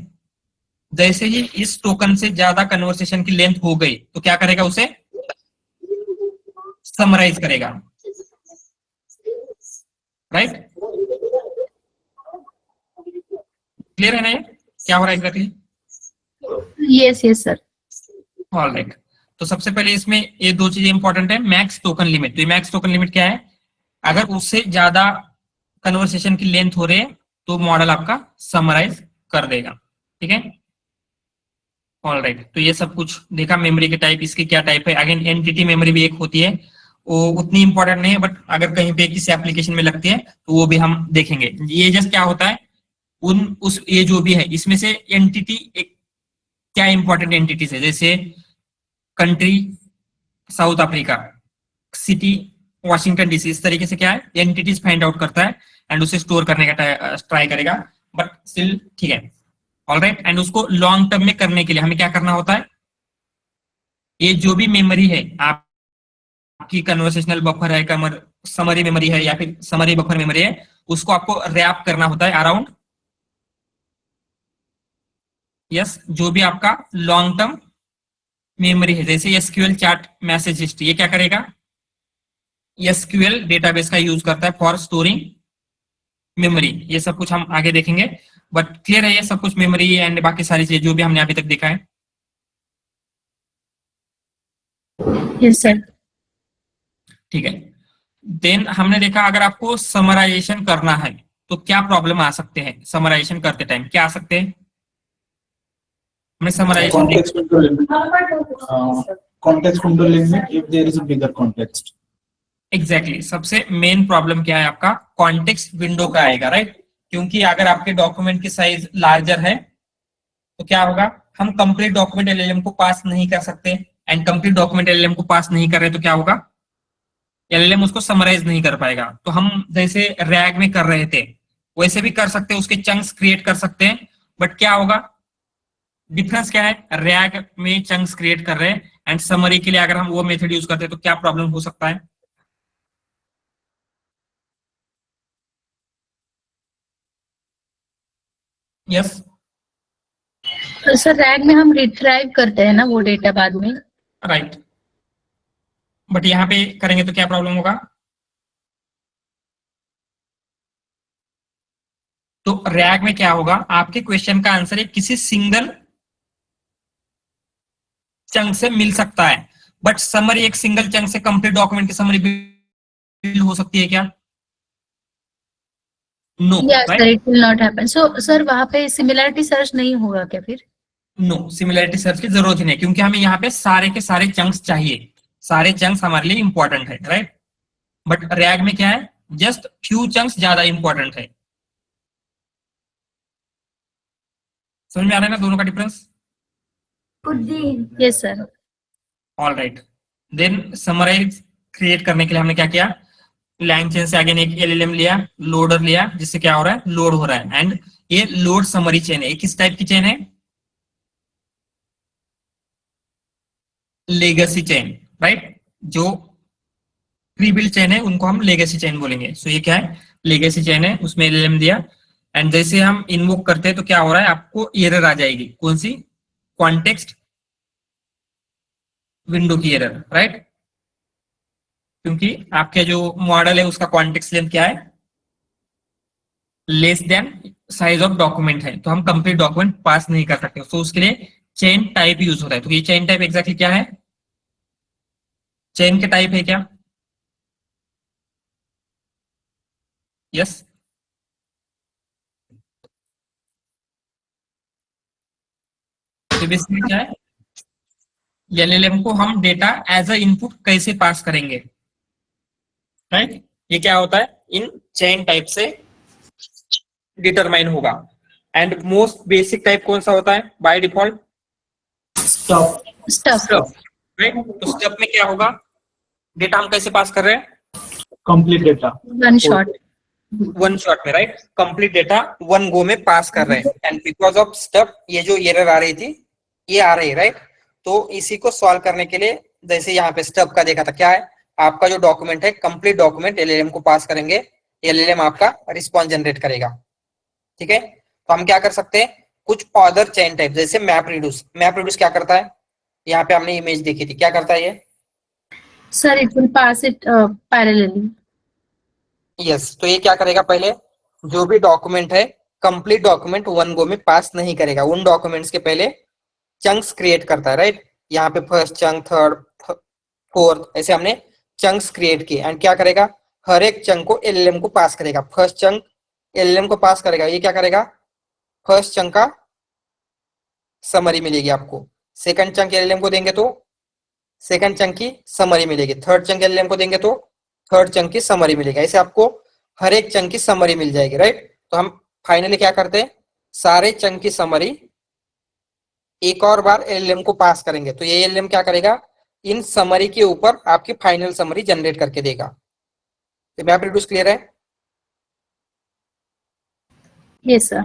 जैसे ही इस टोकन से ज्यादा कन्वर्सेशन की लेंथ हो गई तो क्या करेगा, उसे समराइज करेगा, राइट। क्लियर है ना ये क्या हो रहा है exactly? Yes, yes, sir. Alright. तो सबसे पहले इसमें ये 2 चीजें इंपॉर्टेंट है, मैक्स टोकन लिमिट। तो मैक्स टोकन लिमिट क्या है, अगर उससे ज्यादा कन्वर्सेशन की लेंथ हो रही है तो मॉडल आपका समराइज कर देगा, ठीक है। ऑलराइट, तो ये सब कुछ देखा मेमोरी के टाइप, इसके क्या टाइप है। अगेन एंटिटी मेमोरी भी एक होती है, वो उतनी इंपॉर्टेंट नहीं है, बट अगर कहीं पे किसी एप्लीकेशन में लगती है तो वो भी हम देखेंगे। ये जस्ट क्या होता है, ये जो भी है इसमें से एंटिटी एक क्या इंपॉर्टेंट एंटिटीज है, जैसे country south Africa, city Washington DC, इस तरीके से क्या है एंटिटीज फाइंड आउट करता है एंड उसे स्टोर करने का ट्राई करेगा, बट स्टिल ठीक है। ऑलराइट, एंड उसको लॉन्ग टर्म में करने के लिए हमें क्या करना होता है, ये जो भी मेमोरी है आपकी कन्वर्सेशनल बफर है, समरी मेमोरी है या फिर समरी बफर मेमोरी है, उसको आपको रैप करना होता है अराउंड, यस, जो भी आपका लॉन्ग टर्म मेमोरी है। जैसे एसक्यूएल चैट मैसेज हिस्ट्री, ये क्या करेगा, एसक्यूएल डेटाबेस का यूज करता है फॉर स्टोरिंग मेमोरी। ये सब कुछ हम आगे देखेंगे, बट क्लियर है ये सब कुछ मेमोरी एंड बाकी सारी चीजें जो भी हमने अभी तक देखा है। Yes, sir. ठीक है, देन हमने देखा अगर आपको समराइजेशन करना है तो क्या प्रॉब्लम आ सकते हैं, समराइजेशन करते टाइम क्या आ सकते हैं, हमने summarisation Context window limit if there is a bigger context. Exactly सबसे मेन प्रॉब्लम क्या है आपका, कॉन्टेक्स्ट विंडो का आएगा, राइट। क्योंकि अगर आपके डॉक्यूमेंट की साइज लार्जर है तो क्या होगा, हम कंप्लीट डॉक्यूमेंट एलएलएम को पास नहीं कर सकते, एंड कंप्लीट डॉक्यूमेंट एलएलएम को पास नहीं कर रहे तो क्या होगा, एलएलएम उसको समराइज नहीं कर पाएगा। तो हम जैसे रैग में कर रहे थे वैसे भी कर सकते हैं, उसके चंक्स क्रिएट कर सकते हैं, बट क्या होगा, डिफरेंस क्या है, रैग में चंक्स क्रिएट कर रहे हैं एंड समरी के लिए अगर हम वो मेथड यूज करते हैं तो क्या प्रॉब्लम हो सकता है। यस सर रैग में हम रिट्राइव करते हैं ना वो डेटा बाद में। राइट, बट यहाँ पे करेंगे तो क्या प्रॉब्लम होगा, तो रैग में क्या होगा, आपके क्वेश्चन का आंसर एक किसी सिंगल चंक से मिल सकता है, बट समरी एक सिंगल चंक से कंप्लीट डॉक्यूमेंट की समरी बिल्ड हो सकती है क्या, no, yes sir, it will not happen. So sir वहां पे सिमिलरिटी सर्च नहीं होगा क्या फिर? नो, सिमिलरिटी सर्च की जरूरत ही नहीं, क्योंकि हमें यहाँ पे सारे के सारे चंक्स चाहिए, सारे चंक्स हमारे लिए इंपॉर्टेंट है, राइट। बट रैग में क्या है, जस्ट फ्यू चंक्स ज्यादा इंपॉर्टेंट है। समझ में आ रहा है ना दोनों का difference? Yes sir. All right, then summarise create करने के लिए हमने क्या किया, लैंग चेन से अगेन एक एलएलएम लिया, लोडर लिया, जिससे क्या हो रहा है, लोड हो रहा है, एंड ये लोड समरी चेन है। किस टाइप की चेन है, लेगेसी चेन, राइट। जो प्री बिल्ड चेन है उनको हम लेगेसी चेन बोलेंगे। सो ये क्या है, लेगेसी चेन है, उसमें एलएलएम दिया, एंड जैसे हम इन्वोक करते हैं तो क्या हो रहा है, आपको एरर आ जाएगी, कौन सी, कॉन्टेक्स्ट विंडो की एरर, राइट। क्योंकि आपके जो मॉडल है उसका कॉन्टेक्स्ट लेंथ क्या है, less than size of document है, तो हम कंप्लीट डॉक्यूमेंट पास नहीं कर सकते। तो उसके लिए चेन टाइप यूज होता है। तो ये चेन टाइप एग्जैक्टली क्या है, चेन के टाइप है क्या, यस। तो बेसिकली क्या है, एलएलएम को हम डेटा एज अ इनपुट कैसे पास करेंगे, राइट। ये क्या होता है, इन चेन टाइप से डिटरमाइन होगा। एंड मोस्ट बेसिक टाइप कौन सा होता है by default, stuff. Stuff. Right. तो स्टेप में क्या होगा, डेटा हम कैसे पास कर रहे हैं, complete data one shot. One shot में, right. Complete data one go में पास कर रहे हैं, एंड बिकॉज ऑफ स्टेप ये जो एरर आ रही थी ये आ रही है, राइट। तो इसी को सॉल्व करने के लिए जैसे यहाँ पे स्टेप का देखा था, क्या है, आपका जो डॉक्यूमेंट है कंप्लीट डॉक्यूमेंट एलएलएम को पास करेंगे, एलएलएम आपका रिस्पॉन्स जनरेट करेगा, ठीक है। तो हम क्या कर सकते हैं, कुछ अदर चेन टाइप जैसे मैप रिड्यूस। मैप रिड्यूस क्या करता है, यहाँ पे हमने इमेज देखी थी, क्या करता है ये, sir it will pass it parallelly. Yes. तो ये क्या करेगा, पहले जो भी डॉक्यूमेंट है कंप्लीट डॉक्यूमेंट वन गो में पास नहीं करेगा, उन डॉक्यूमेंट्स के पहले चंक्स क्रिएट करता है, राइट। यहाँ पे फर्स्ट चंक, थर्ड, फोर्थ, ऐसे हमने चंक्स क्रिएट किए, एंड क्या करेगा, हर एक चंक को एलएलएम को पास करेगा। फर्स्ट चंक एलएलएम को पास करेगा, ये क्या करेगा, फर्स्ट चंक का समरी मिलेगी आपको, सेकंड चंक एलएलएम को देंगे तो सेकंड चंक की समरी मिलेगी, थर्ड चंक एलएलएम को देंगे तो थर्ड चंक की समरी मिलेगी, ऐसे आपको हर एक चंक की समरी मिल जाएगी, राइट। तो हम फाइनली क्या करते हैं, सारे चंक की समरी एक और बार एलएलएम को पास करेंगे, तो ये एलएलएम क्या करेगा, इन समरी के ऊपर आपकी फाइनल समरी जनरेट करके देगा। तो मैप रिड्यूस क्लियर है? Yes sir.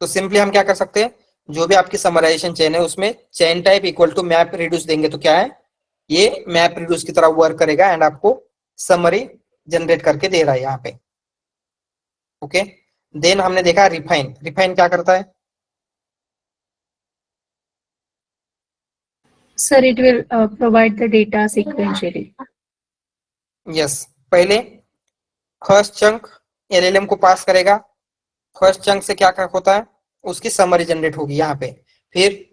तो सिंपली हम क्या कर सकते हैं, जो भी आपकी समराइजेशन चेन है उसमें chain type equal to map reduce देंगे तो क्या है, ये मैप रिड्यूस की तरह वर्क करेगा, एंड आपको समरी जनरेट करके दे रहा है यहाँ पे, ओके। देन हमने देखा रिफाइन। रिफाइन क्या करता है, sir it will provide the data sequentially. Yes. पहले फर्स्ट चंक एलएलएम को पास करेगा, फर्स्ट चंक से क्या होता है, उसकी समरी जनरेट होगी यहाँ पे। फिर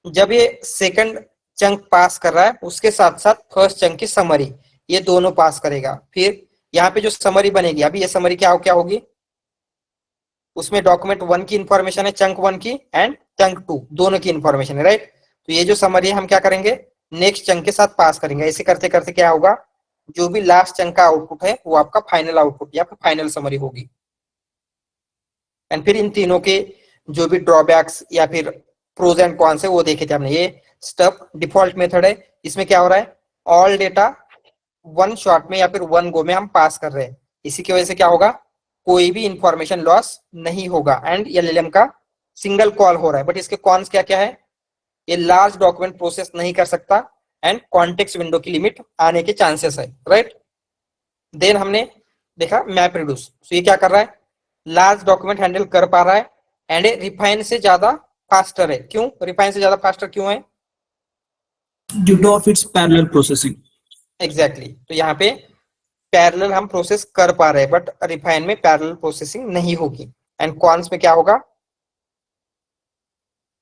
जब ये सेकंड चंक पास कर रहा है उसके साथ साथ फर्स्ट चंक की समरी, ये दोनों पास करेगा। फिर यहाँ पे जो समरी बनेगी, अभी ये समरी क्या होगी, उसमें डॉक्यूमेंट वन की इंफॉर्मेशन है, चंक वन की एंड चंक टू दोनों की इंफॉर्मेशन है, राइट। तो ये जो समरी है हम क्या करेंगे, नेक्स्ट चंक के साथ पास करेंगे। ऐसे करते करते क्या होगा, जो भी लास्ट चंक का आउटपुट है वो आपका फाइनल आउटपुट या फिर फाइनल समरी होगी। एंड फिर इन तीनों के जो भी ड्रॉबैक्स या फिर प्रोज एंड कॉन्स है वो देखे थे हमने। ये स्टब डिफॉल्ट मेथड है, इसमें क्या हो रहा है, ऑल डेटा वन शॉट में या फिर वन गो में हम पास कर रहे हैं। इसी की वजह से क्या होगा, कोई भी इंफॉर्मेशन लॉस नहीं होगा एंड एलएलएम का सिंगल कॉल हो रहा है। बट इसके कॉन्स क्या क्या है, ये लार्ज डॉक्यूमेंट प्रोसेस नहीं कर सकता एंड कॉन्टेक्स्ट विंडो की लिमिट आने के चांसेस है, राइट। देन हमने देखा मैप रिड्यूस, तो ये क्या कर रहा है, लार्ज डॉक्यूमेंट हैंडल कर पा रहा है एंड रिफाइन से ज्यादा फास्टर है। क्यों रिफाइन से ज्यादा फास्टर क्यों है, due to of it's parallel processing. Exactly तो यहाँ पे पैरेलल हम प्रोसेस कर पा रहे हैं बट रिफाइन में पैरेलल प्रोसेसिंग नहीं होगी। एंड कॉन्स में क्या होगा,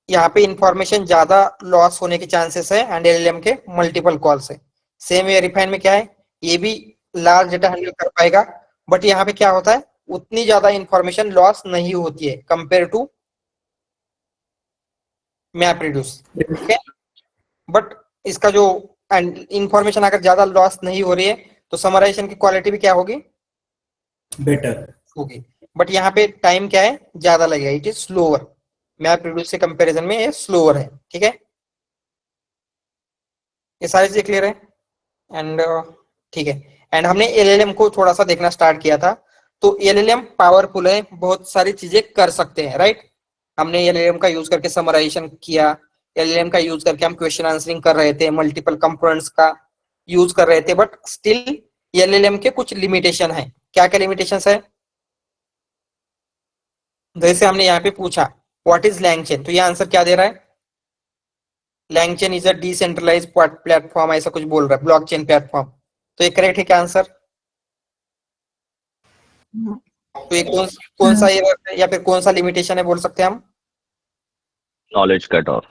यहाँ पे इंफॉर्मेशन ज्यादा लॉस होने के चांसेस है एंड एलएलएम के मल्टीपल कॉल्स है। सेम वे रिफाइन में क्या है, ये भी लार्ज डेटा हैंडल कर पाएगा बट यहाँ पे क्या होता है, उतनी ज्यादा इंफॉर्मेशन लॉस नहीं होती है कंपेयर टू मैप रिड्यूस, ठीक है। बट इसका जो इंफॉर्मेशन अगर ज्यादा लॉस नहीं हो रही है तो समराइजेशन की क्वालिटी भी क्या होगी, बेटर होगी। बट यहाँ पे टाइम क्या है, ज्यादा लगेगा, it is slower. Map reduce से कंपैरिजन में ये स्लोअर है, ठीक है। ये सारी चीजें क्लियर है एंड ठीक है। एंड हमने एलएलएम को थोड़ा सा देखना स्टार्ट किया था, तो एलएलएम पावरफुल है, बहुत सारी चीजें कर सकते हैं, राइट। हमने एलएलएम का यूज करके समराइजेशन किया, एलएलएम का यूज करके हम क्वेश्चन आंसरिंग कर रहे थे, मल्टीपल कंपोनेंट्स का यूज कर रहे थे, बट स्टिल एलएलएम के कुछ लिमिटेशन है। क्या क्या लिमिटेशंस है, जैसे हमने यहाँ पे पूछा व्हाट इज लैंगचेन, तो ये आंसर क्या दे रहा है, LangChain is a decentralised platform, ऐसा कुछ बोल रहा है, ब्लॉकचेन प्लेटफॉर्म। तो ये करेक्ट है क्या आंसर, तो ये कौन सा एरर है या फिर कौन सा लिमिटेशन है बोल सकते हैं हम, Knowledge cut off.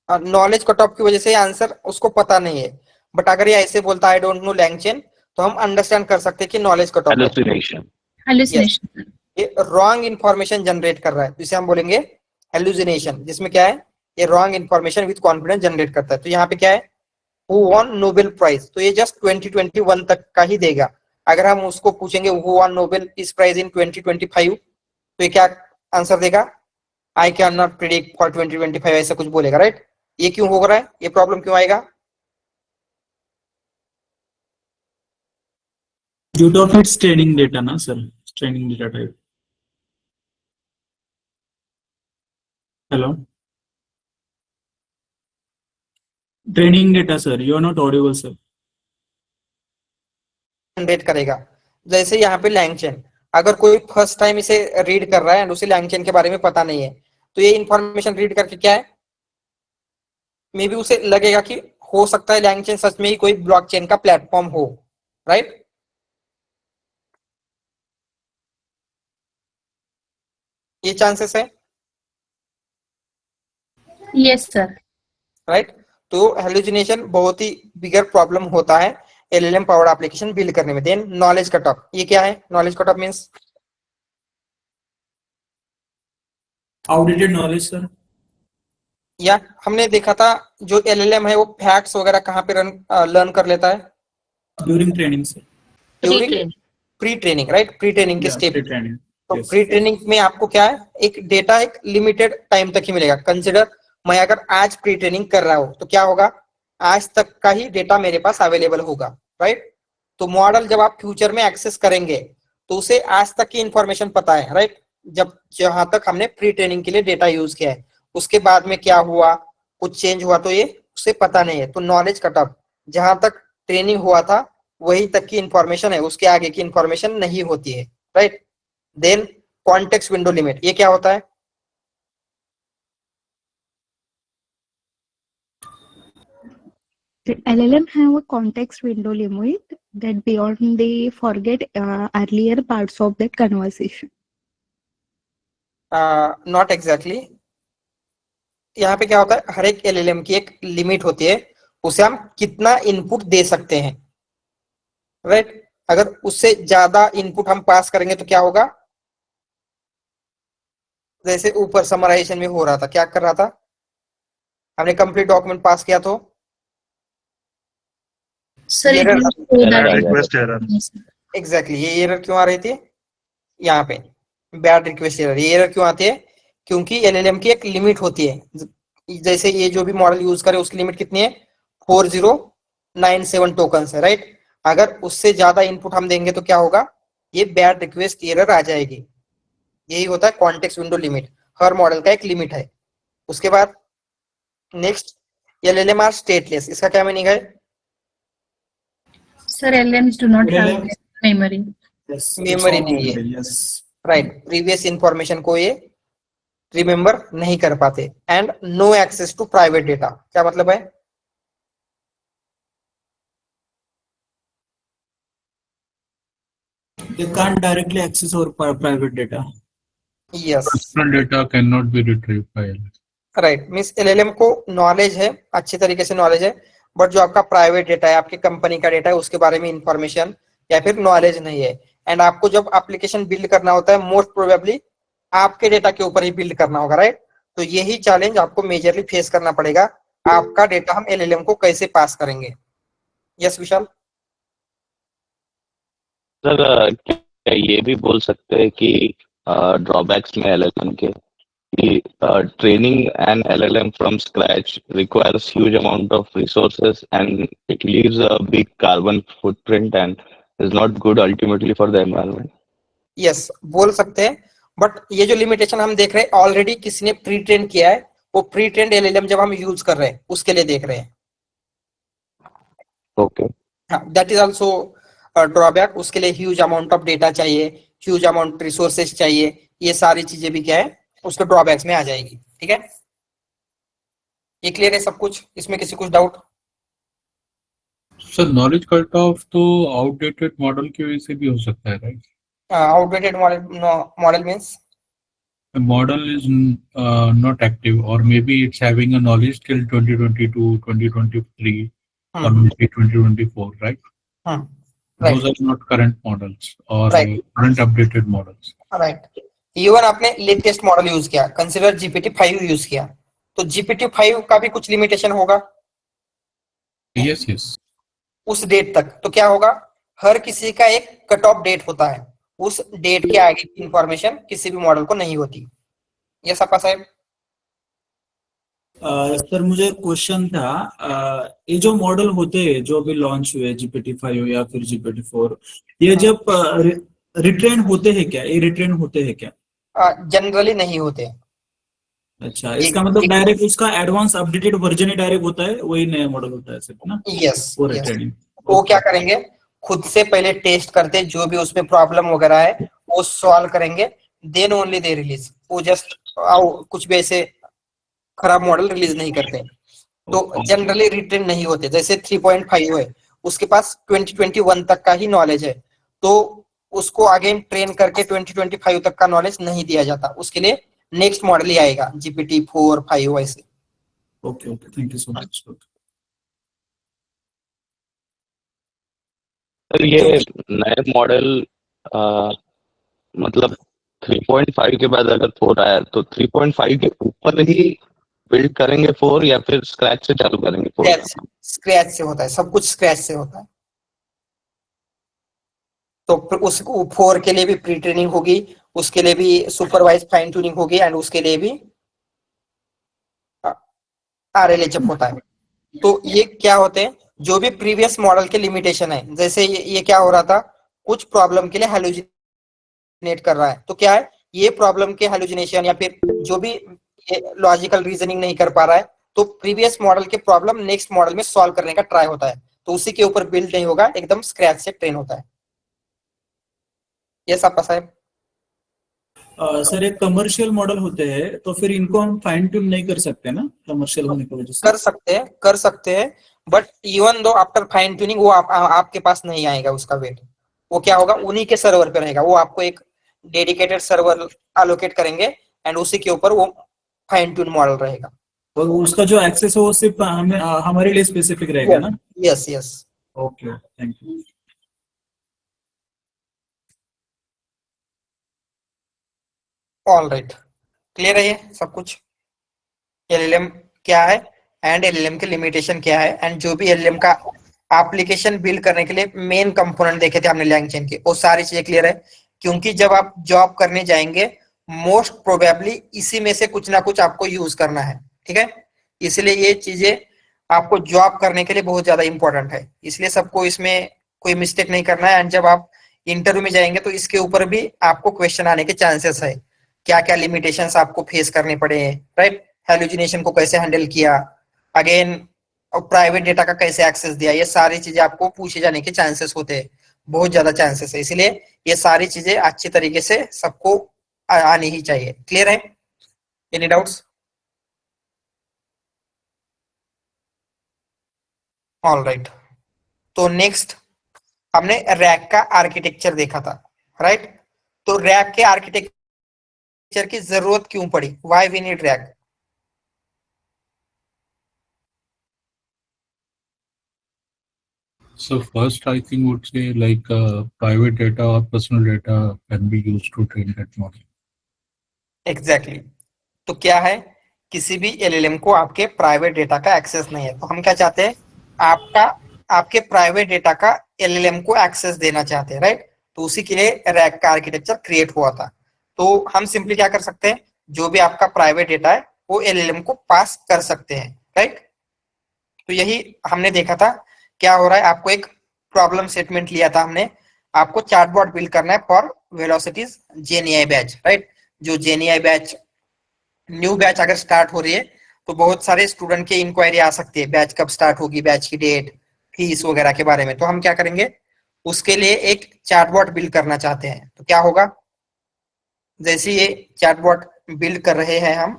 Knowledge cut off की वजह से आंसर उसको पता नहीं है। बट अगर ये ऐसे बोलता आई डोंट नो लैंगचेन तो हम अंडरस्टैंड कर सकते हैं कि knowledge cut off Hallucination. Hallucination. ये रॉन्ग इंफॉर्मेशन जनरेट कर रहा है, जिसे हम बोलेंगे हेलुसिनेशन, जिसमें क्या है, ये wrong information with confidence generate करता है। तो यहाँ पे क्या है, हु वॉन नोबेल प्राइज, तो ये जस्ट 2021 तक का ही देगा। अगर हम उसको पूछेंगे who won Nobel peace prize in 2025, तो ये क्या आंसर देगा, I can not predict for 2025, ऐसा कुछ बोलेगा, राइट। ये क्यों हो रहा है, ये प्रॉब्लम क्यों आएगा, due to of its training data ना sir, training data type. Hello, training data sir, you are not audible sir. Generate करेगा। जैसे यहाँ पे लैंगचेन, अगर कोई फर्स्ट टाइम इसे रीड कर रहा है एंड उसे लैंगचेन के बारे में पता नहीं है, तो ये इंफॉर्मेशन रीड करके क्या है, मे बी उसे लगेगा कि हो सकता है लैंगचेन सच में ही कोई ब्लॉकचेन का प्लेटफॉर्म हो, राइट। ये चांसेस है, Yes, sir. राइट। तो हेलुसिनेशन बहुत ही बिगर प्रॉब्लम होता है एलएलएम पावर्ड एप्लीकेशन बिल्ड करने में। देन नॉलेज कट ऑफ, ये क्या है, knowledge cut off means outdated knowledge sir. या हमने देखा था जो एलएलएम है वो फैक्ट्स वगैरह कहाँ पे लर्न कर लेता है, during training sir. During Pre-trained. Pre training, right, pre training के स्टेप। ट्रेनिंग। तो प्री ट्रेनिंग में आपको क्या है, एक डेटा एक लिमिटेड टाइम तक ही मिलेगा। कंसिडर मैं अगर आज प्री ट्रेनिंग कर रहा हूं तो क्या होगा, आज तक का ही डेटा मेरे पास अवेलेबल होगा, राइट। तो मॉडल जब आप फ्यूचर में एक्सेस करेंगे तो उसे आज तक की इंफॉर्मेशन पता है, राइट। जब जहां तक हमने प्री ट्रेनिंग के लिए डेटा यूज किया है, उसके बाद में क्या हुआ, कुछ चेंज हुआ तो ये उसे पता नहीं है। तो नॉलेज कट ऑफ, जहां तक ट्रेनिंग हुआ था वही तक की इंफॉर्मेशन है, उसके आगे की इंफॉर्मेशन नहीं होती है, right. Then context window limit, ये क्या होता है, The LLM have a context window limit that beyond they forget earlier parts of that conversation. Not exactly. यहाँ पे क्या होता है, हर एक एलएलएम की एक लिमिट होती है, उसे हम कितना इनपुट दे सकते हैं, राइट। अगर उससे ज्यादा इनपुट हम पास करेंगे तो क्या होगा, जैसे ऊपर समराइजेशन में हो रहा था, क्या कर रहा था, हमने कंप्लीट डॉक्यूमेंट पास किया तो Sir, it Error- will show error that. Ah request error. Yes, sir. Exactly ये एरर क्यों आ रही थी यहाँ पे बैड रिक्वेस्ट एरर, ये एरर क्यों आती है? क्योंकि एलएलएम की एक लिमिट होती है, जैसे ये जो भी मॉडल यूज करे उसकी लिमिट कितनी है, 4097 टोकन्स है, राइट? अगर उससे ज्यादा इनपुट हम देंगे तो क्या होगा, ये बैड रिक्वेस्ट एरर आ जाएगी। यही होता है कॉन्टेक्स्ट विंडो लिमिट, हर मॉडल का एक लिमिट है। उसके बाद नेक्स्ट एलएलएम आर स्टेटलेस, इसका क्या मीनिंग है? Sir, LLMs do not have LLMs memory. Yes, it's Memory all नहीं है। memory, yes. Right, previous information को ये रिमेम्बर नहीं कर पाते। And no access to private data, क्या मतलब है? They can't directly access our private data. Yes, Personal data cannot be retrieved by LLM. Right, means LLM को नॉलेज है, अच्छी तरीके से नॉलेज है, बट जो आपका प्राइवेट डेटा है, आपकी कंपनी का डेटा है, उसके बारे में इंफॉर्मेशन या फिर नॉलेज नहीं है। एंड आपको जब एप्लीकेशन बिल्ड करना होता है, मोस्ट प्रोबेबली आपके डेटा के ऊपर ही बिल्ड करना होगा, राइट? तो यही चैलेंज आपको मेजरली फेस करना पड़ेगा, आपका डेटा हम एलएलएम को कैसे पास करेंगे। यस विशाल? सर क्या ये भी बोल सकते हैं कि ड्रॉबैक्स में एलएलएम के कि training an LLM from scratch requires huge amount of resources and it leaves a big carbon footprint and is not good ultimately for the environment. Yes, बोल सकते हैं, बट ये जो लिमिटेशन हम देख रहे हैं ऑलरेडी किसी ने प्री ट्रेन किया है, वो प्री ट्रेन एलएलएम जब हम यूज कर रहे हैं उसके लिए देख रहे हैं। Okay, that is also drawback, उसके लिए ह्यूज अमाउंट ऑफ डेटा चाहिए, ह्यूज अमाउंट रिसोर्सेज चाहिए, ये सारी चीजें भी क्या है उसके ड्रॉबैक्स में आ जाएगी। ठीक है, ये क्लियर है सब कुछ? इसमें किसी कुछ doubt? Sir knowledge cut off तो आउटडेटेड मॉडल की वजह से भी हो सकता है, right? Outdated model means The model is not active, or maybe it's having a knowledge till 2022, 2023, or maybe 2024, right? right. Those are not current models or Right. current updated models. Right, even आपने लेटेस्ट मॉडल यूज किया, कंसीडर GPT-5 यूज किया, तो GPT-5 का भी कुछ लिमिटेशन होगा Yes, yes. उस डेट तक। तो क्या होगा, हर किसी का एक कट ऑफ डेट होता है, उस डेट के आगे की इंफॉर्मेशन किसी भी मॉडल को नहीं होती। ये सपा साहब? सर मुझे क्वेश्चन था, ये जो मॉडल होते हैं जो अभी लॉन्च हुए GPT-5 या फिर GPT-4, ये जब रिट्रेन होते हैं क्या, ये रिट्रेन होते हैं क्या? जनरली नहीं होते। अच्छा, इसका मतलब डायरेक्ट उसका एडवांस अपडेटेड वर्जन ही डायरेक्ट होता है, वही नया मॉडल होता है सिर्फ ना? यस, वो रिट्रेनिंग वो क्या करेंगे, खुद से पहले टेस्ट करते, जो भी उसमें प्रॉब्लम वगैरह है वो सॉल्व करेंगे, देन ओनली दे रिलीज। वो जस्ट कुछ भी ऐसे खराब मॉडल रिलीज नहीं करते। तो जनरली रिट्रेन नहीं होते। जैसे 3.5 है, उसके पास 2021 तक का ही नॉलेज है, तो उसको अगेन ट्रेन करके 2025 तक का नॉलेज नहीं दिया जाता, उसके लिए नेक्स्ट मॉडल ही आएगा, GPT-4, 5 ऐसे। Okay okay, thank you so much. Sir ये नए मॉडल मतलब 3.5 के बाद अगर 4 आया तो 3.5 के ऊपर ही बिल्ड करेंगे 4 या फिर स्क्रैच से चालू करेंगे 4? स्क्रैच से होता है, सब कुछ स्क्रैच से होता है। तो उस 4 के लिए भी प्री ट्रेनिंग होगी, उसके लिए भी सुपरवाइज फाइन ट्यूनिंग होगी, एंड उसके लिए भी RLHF होता है। तो ये क्या होते हैं, जो भी प्रीवियस मॉडल के लिमिटेशन है, जैसे ये क्या हो रहा था, कुछ प्रॉब्लम के लिए हेलुसिनेट कर रहा है, तो क्या है, ये प्रॉब्लम के हेलुसिनेशन या फिर जो भी लॉजिकल रीजनिंग नहीं कर पा रहा है, तो प्रीवियस मॉडल के प्रॉब्लम नेक्स्ट मॉडल में सॉल्व करने का ट्राई होता है, तो उसी के ऊपर बिल्ड नहीं होगा, एकदम स्क्रैच से ट्रेन होता है। ये सब पता है? सर एक कमर्शियल मॉडल होते हैं, तो फिर इनको हम फाइन ट्यून नहीं कर सकते ना, कमर्शियल होने की वजह से? कर सकते हैं, but even though after fine tuning वो आपके पास नहीं आएगा उसका वेट। वो क्या होगा, उन्हीं के सर्वर पे रहेगा, वो आपको एक डेडिकेटेड सर्वर एलोकेट करेंगे एंड उसी के ऊपर वो फाइन ट्यून मॉडल रहेगा। और उसका जो एक्सेस हो वो सिर्फ हमारे लिए स्पेसिफिक रहेगा ना? Yes yes. Okay, thank you. All right, clear है ये सब कुछ? एलएलएम क्या है एंड एलएलएम के लिमिटेशन क्या है, एंड जो भी एलएलएम का एप्लीकेशन बिल्ड करने के लिए मेन कंपोनेंट देखे थे हमने लैंगचेन के, वो सारी चीजें क्लियर है। क्योंकि जब आप जॉब करने जाएंगे मोस्ट प्रोबेबली इसी में से कुछ ना कुछ आपको यूज करना है, ठीक है। इसलिए ये चीजें आपको जॉब करने के लिए बहुत ज्यादा इंपॉर्टेंट है, इसलिए सबको इसमें कोई मिस्टेक नहीं करना है। एंड जब आप इंटरव्यू में जाएंगे तो इसके ऊपर भी आपको क्वेश्चन आने के चांसेस है, क्या क्या लिमिटेशंस आपको फेस करने पड़े, राइट, हेलुसिनेशन को कैसे हैंडल किया, अगेन प्राइवेट डेटा का कैसे एक्सेस दिया, ये सारी चीजें आपको पूछे जाने के चांसेस होते हैं, बहुत ज्यादा चांसेस है। इसलिए ये सारी चीजें अच्छी तरीके से सबको आनी ही चाहिए। क्लियर है? Any doubts? ऑल राइट, तो नेक्स्ट हमने रैक का आर्किटेक्चर देखा था, राइट। तो रैक के आर्किटेक्चर की जरूरत क्यों पड़ी, why we need RAG? So first, I think would say like private data or personal data can be used to train that model. Exactly तो क्या है, किसी भी एलएलएम को आपके प्राइवेट डेटा का एक्सेस नहीं है, तो हम क्या चाहते हैं, आपके प्राइवेट डेटा का एलएलएम को एक्सेस देना चाहते हैं, राइट। तो उसी के लिए रैक का आर्किटेक्चर क्रिएट हुआ था। तो हम सिंपली क्या कर सकते हैं, जो भी आपका प्राइवेट डेटा है वो एलएलएम को पास कर सकते हैं, राइट। तो यही हमने देखा था क्या हो रहा है। आपको एक प्रॉब्लम स्टेटमेंट लिया था हमने, आपको चार्टबॉट बिल्ड करना है फॉर वेलोसिटीज जेएनआई बैच, राइट। जो जेएनआई बैच न्यू बैच अगर स्टार्ट हो रही है तो बहुत सारे स्टूडेंट की इंक्वायरी आ सकती है, बैच कब स्टार्ट होगी, बैच की डेट, फीस वगैरह के बारे में। तो हम क्या करेंगे, उसके लिए एक चैटबॉट बिल्ड करना चाहते हैं। तो क्या होगा, जैसे ये चैटबॉट बिल्ड कर रहे हैं हम,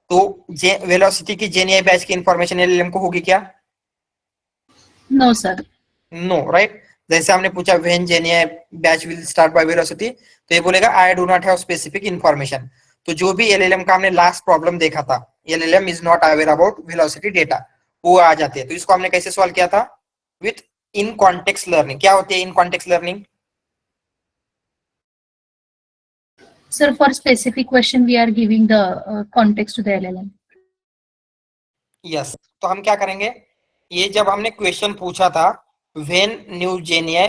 तो वेलोसिटी की जेएनआई बैच की इंफॉर्मेशन एलएलएम को होगी क्या? No, sir. No, right. जैसे हमने पूछा when JNI batch will start by Velocity, तो ये बोलेगा I do not have specific information. तो जो भी एलएलएम का हमने लास्ट प्रॉब्लम देखा था, LLM is not aware about velocity data, वो आ जाते हैं। तो इसको हमने कैसे सॉल्व किया था, विथ इन कॉन्टेक्स्ट लर्निंग। क्या होती है in context learning? Sir, for specific question, we are giving the context to the LLM. Yes, तो हम क्या करेंगे, ये जब हमने क्वेश्चन पूछा था when new JNI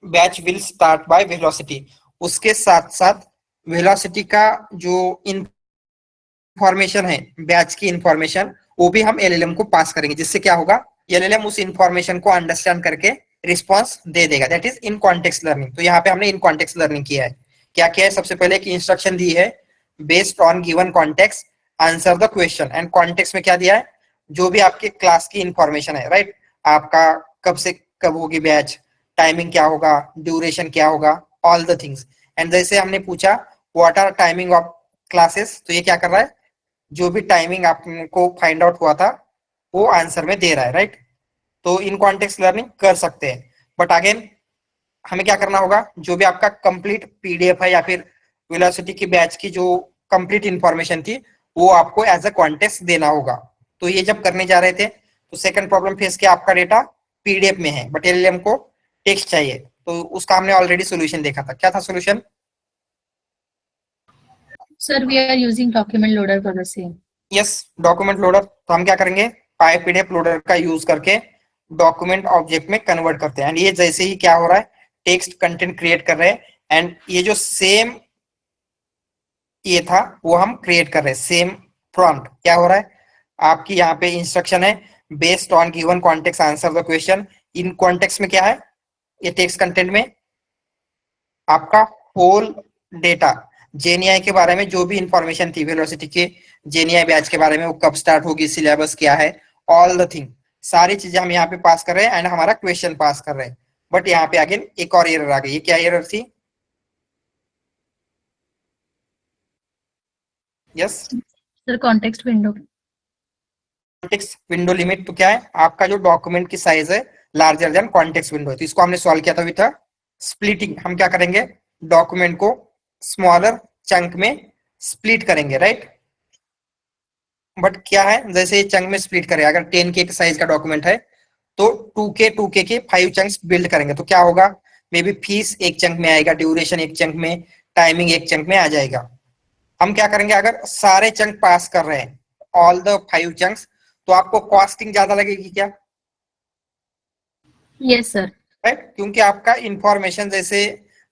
batch will start by Velocity, उसके साथ साथ वेलोसिटी का जो इंफॉर्मेशन है, बैच की इंफॉर्मेशन, वो भी हम एलएलएम को पास करेंगे, जिससे क्या होगा, एलएलएम उस इंफॉर्मेशन को अंडरस्टैंड करके रिस्पांस दे देगा। That is in context learning. तो यहाँ पे हमने इन कॉन्टेक्स्ट लर्निंग किया है। क्या किया है, सबसे पहले एक इंस्ट्रक्शन दी है, based on given context answer the question. And context में क्या दिया है, जो भी आपके क्लास की इंफॉर्मेशन है, राइट। आपका कब से कब होगी बैच, टाइमिंग क्या होगा, ड्यूरेशन क्या होगा, ऑल द थिंग्स। एंड जैसे हमने पूछा what are timing of classes, तो ये क्या कर रहा है, जो भी टाइमिंग आपको फाइंड आउट हुआ था वो आंसर में दे रहा है, राइट। तो इन कॉन्टेक्स्ट लर्निंग कर सकते हैं, बट अगेन हमें क्या करना होगा, जो भी आपका कंप्लीट पीडीएफ है या फिर वेलोसिटी की बैच की जो कंप्लीट इंफॉर्मेशन थी वो आपको एज अ कॉन्टेक्स्ट देना होगा। तो ये जब करने जा रहे थे तो सेकंड प्रॉब्लम फेस किया, आपका डेटा पीडीएफ में है बट एलएलएम को टेक्स्ट चाहिए, तो उसका हमने ऑलरेडी सोल्यूशन देखा था। क्या था solution? Sir, we are using document loader for the same. Yes, document loader. तो हम क्या करेंगे, पाईपीडीएफ लोडर का यूज करके डॉक्यूमेंट ऑब्जेक्ट में कन्वर्ट करते हैं। एंड ये जैसे ही क्या हो रहा है, टेक्स्ट कंटेंट क्रिएट कर रहे हैं, एंड ये जो सेम ये था वो हम क्रिएट कर रहे हैं, सेम प्रॉम्प्ट। क्या हो रहा है, आपकी यहाँ पे इंस्ट्रक्शन है based on given context answer the question. In context में क्या है, ये टेक्स्ट कंटेंट में आपका होल डेटा जेएनआई के बारे में जो भी इंफॉर्मेशन थी, वेलोसिटी के जेएनआई बैच के बारे में, वो कब स्टार्ट होगी, सिलेबस क्या है, ऑल द थिंग, सारी चीजें हम यहाँ पे पास कर रहे हैं एंड हमारा क्वेश्चन पास कर रहे हैं। बट यहाँ पे अगेन एक और एरर आ गई। ये क्या एरर थी? Yes, Sir, context window. Context window limit. तो क्या है, आपका जो डॉक्यूमेंट की साइज है लार्जर देन कॉन्टेक्स्ट विंडो है। तो इसको हमने सॉल्व किया था विथ स्प्लिटिंग। हम क्या करेंगे, डॉक्यूमेंट को स्मॉलर चंक में स्प्लिट करेंगे, राइट। बट क्या है, जैसे चंक में स्प्लिट करें, अगर 10K साइज का डॉक्यूमेंट है तो 2K के 5 चंक्स बिल्ड करेंगे। तो क्या होगा, मे बी फीस एक चंक में आएगा, ड्यूरेशन एक चंक में, टाइमिंग एक चंक में आ जाएगा। हम क्या करेंगे, अगर सारे चंक पास कर रहे हैं, ऑल द 5 चंक्स, तो आपको कॉस्टिंग ज्यादा लगेगी क्या? Yes, sir. राइट, क्योंकि आपका इंफॉर्मेशन जैसे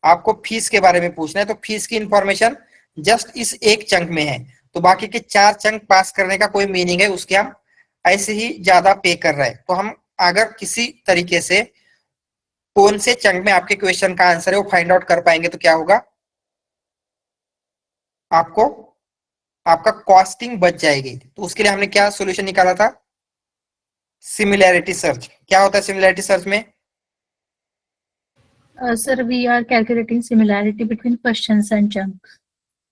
आपको फीस के बारे में पूछना है तो फीस की इंफॉर्मेशन जस्ट इस एक चंक में है, तो बाकी के 4 चंक पास करने का कोई मीनिंग है, उसके हम ऐसे ही ज्यादा पे कर रहे हैं। तो हम अगर किसी तरीके से कौन से चंक में आपके क्वेश्चन का आंसर है वो फाइंड आउट कर पाएंगे तो क्या होगा, आपको आपका कॉस्टिंग बच जाएगी। तो उसके लिए हमने क्या सॉल्यूशन निकाला था, सिमिलैरिटी सर्च। क्या होता है सिमिलैरिटी सर्च में? Sir, we are calculating similarity between questions and chunks.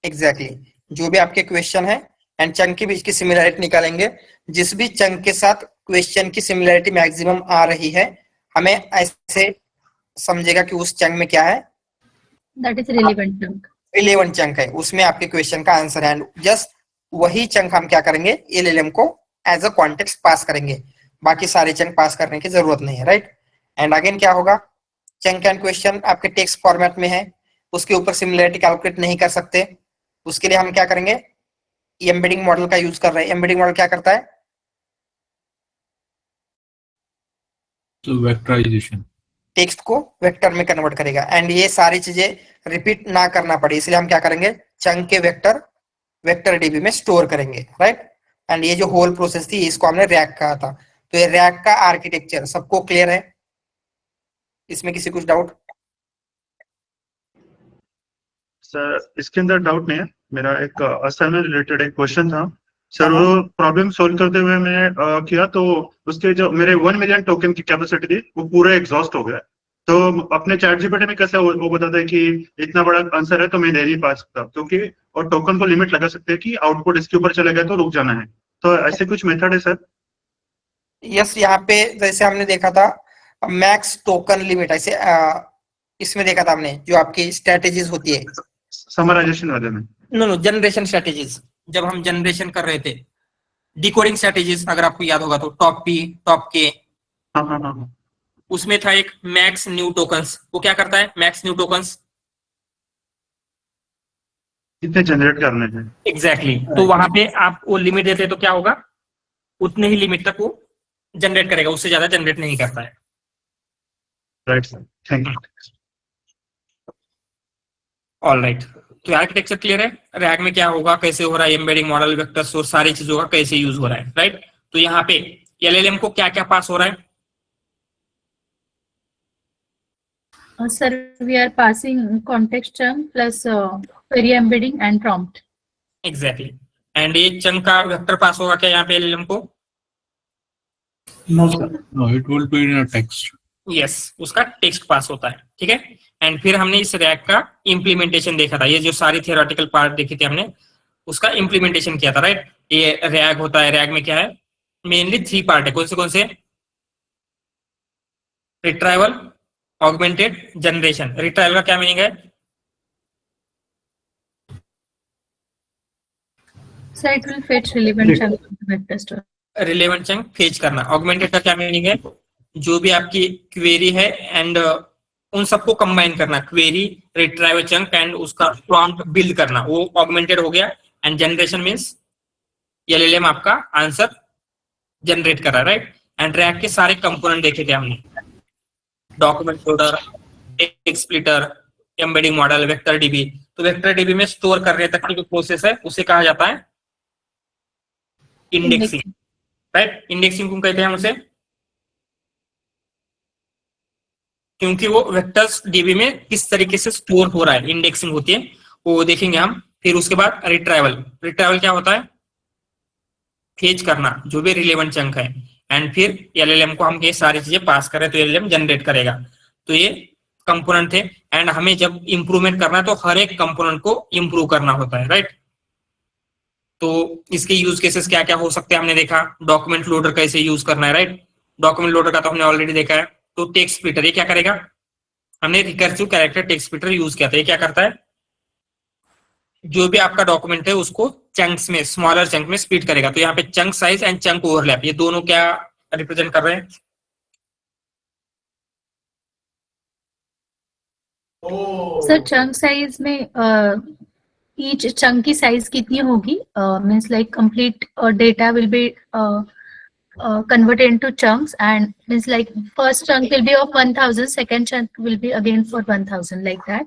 Exactly जो भी आपके क्वेश्चन है एंड चंक के बीच की सिमिलैरिटी निकालेंगे। जिस भी चंक के साथ क्वेश्चन की सिमिलैरिटी मैक्सिमम आ रही है, हमें ऐसे समझेगा कि उस चंक में क्या है, That is relevant chunk. 11 chunk है, उसमें आपके क्वेश्चन का आंसर है। जस्ट वही चंक हम क्या करेंगे, एलएलएम को एज अ कॉन्टेक्स्ट पास करेंगे, बाकी सारे चंक पास करने की जरूरत नहीं है, राइट। एंड अगेन क्या होगा, चंक एंड क्वेश्चन आपके टेक्स्ट फॉर्मेट में है, उसके ऊपर सिमिलैरिटी कैलकुलेट नहीं कर सकते। उसके लिए हम क्या करेंगे, एम्बेडिंग मॉडल का यूज कर रहे हैं। एम्बेडिंग मॉडल क्या करता है, So vectorization. टेक्स्ट को वेक्टर में कन्वर्ट करेगा। एंड ये सारी चीजें रिपीट ना करना पड़े इसलिए हम क्या करेंगे, चंक के वेक्टर डीबी में स्टोर करेंगे, राइट। एंड ये जो होल प्रोसेस थी इसको हमने रैक कहा था। तो ये रैक का आर्किटेक्चर सबको क्लियर है, इसमें किसी कुछ डाउट? सर इसके अंदर डाउट नहीं है, मेरा एक असाइनमेंट रिलेटेड एक क्वेश्चन था सर। वो प्रॉब्लम सोल्व करते हुए मैंने किया तो उसके जो मेरे 1 मिलियन टोकन की कैपेसिटी थी वो पूरा एग्जॉस्ट हो गया। तो अपने चैट जीपीटी में कैसे वो बताता है कि इतना बड़ा आंसर है तो मैं दे नहीं पा सकता, क्योंकि और टोकन को लिमिट लगा सकते हैं कि आउटपुट इसके ऊपर चले गए तो रुक जाना है। तो ऐसे कुछ मेथड है सर? यस, यहाँ पे जैसे हमने देखा था मैक्स टोकन लिमिट, ऐसे इसमें देखा था हमने जो आपकी स्ट्रेटेजीज होती है समराइजेशन वाले में। नो जनरेशन स्ट्रेटेजीज, जब हम जनरेशन कर रहे थे डिकोडिंग स्ट्रेटेजीज, अगर आपको याद होगा तो टॉप पी टॉप के, हाँ हाँ हाँ, उसमें था एक मैक्स न्यू टोकन्स। वो क्या करता है, मैक्स न्यू टोकन्स कितने जनरेट करने हैं। एग्जैक्टली तो वहां पे आप वो लिमिट देते तो क्या होगा, उतने ही लिमिट तक वो जनरेट करेगा, उससे ज्यादा जनरेट नहीं करता है। Right sir, thank you. All right, तो आर्किटेक्चर क्लियर है। रैक में क्या होगा, कैसे हो रहा है, एम्बेडिंग मॉडल, वेक्टर सोर्स, सारी चीजों का कैसे यूज हो रहा है, राइट। तो यहाँ पे एलएलएम को क्या क्या पास हो रहा है? Sir, we are passing context chunk plus query embedding and prompt. Exactly and ये चंक का वेक्टर पास होगा क्या यहाँ पे एलएलएम को? No sir, No, it will be in a text. Yes, उसका टेक्स्ट पास होता है, ठीक है। एंड फिर हमने इस रैक का इम्प्लीमेंटेशन देखा था, ये जो सारी थियोरेटिकल पार्ट देखी थी हमने, उसका इम्प्लीमेंटेशन किया था, राइट। ये रैक होता है, रैक में क्या है, मेनली 3 पार्ट है। कौन से? Retrieval, augmented, generation. रिट्राइवल का क्या मीनिंग है? So it will fetch relevant chunk of the vector store. Relevant chunk fetch करना। ऑगमेंटेड का क्या मीनिंग है, जो भी आपकी क्वेरी है एंड उन सबको कंबाइन करना, क्वेरी, रिट्राइवल चंक एंड उसका प्रॉम्प्ट बिल्ड करना, वो ऑगमेंटेड हो गया। एंड जनरेशन मींस एलएलएम आपका आंसर जनरेट कर रहा है, राइट। एंड रैक के सारे कंपोनेंट देखे थे हमने, document loader, text splitter, embedding model, vector dB. तो वेक्टर डीबी में स्टोर करने तक की जो प्रोसेस है उसे कहा जाता है इंडेक्सिंग, राइट। इंडेक्सिंग क्यों कहते हैं हम उसे, क्योंकि वो वेक्टर्स डीबी में किस तरीके से स्टोर हो रहा है, इंडेक्सिंग होती है, वो देखेंगे हम। फिर उसके बाद रिट्राइवल। रिट्राइवल क्या होता है, फेच करना जो भी रिलेवेंट चंक है। एंड फिर एलएलएम को हम ये सारी चीजें पास करें तो एलएलएम जनरेट करेगा। तो ये कंपोनेंट थे। एंड हमें जब इंप्रूवमेंट करना है तो हर एक कंपोनेंट को इंप्रूव करना होता है, राइट। तो इसके यूज केसेस क्या क्या हो सकते हैं हमने देखा, डॉक्यूमेंट लोडर कैसे यूज करना है, राइट। डॉक्यूमेंट लोडर का तो हमने ऑलरेडी देखा है। तो टेक्स्ट स्प्लिटर ये क्या करेगा, हमने recursive character text splitter use किया था। ये क्या करता है, जो भी आपका डॉक्यूमेंट है उसको चंक्स में, स्मॉलर चंक में स्प्लिट करेगा। तो यहाँ पे chunk size and chunk overlap, ये दोनों क्या रिप्रेजेंट कर रहे हैं? Sir, chunk size में each chunk की size कितनी होगी? Means like complete data will be converted into chunks, and means like first chunk will be of 1000, second chunk will be again for 1000, like that.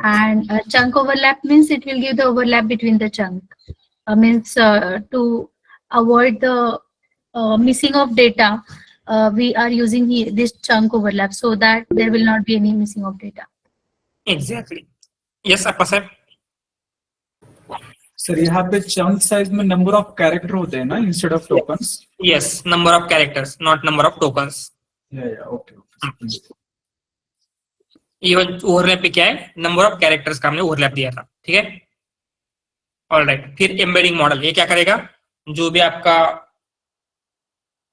And chunk overlap means it will give the overlap between the chunk. Means to avoid the missing of data, we are using this chunk overlap so that there will not be any missing of data. Exactly. Yes, Appa sir. Sir यहाँ पे चंक साइज में नंबर ऑफ कैरेक्टर होते हैं ना instead of tokens? Yes, number of characters, not number of tokens. Okay. Even overlap पे क्या है, नंबर ऑफ कैरेक्टर्स का हमने ओवरलैप दिया था, ठीक है। ऑलराइट, फिर एम्बेडिंग मॉडल ये क्या करेगा, जो भी आपका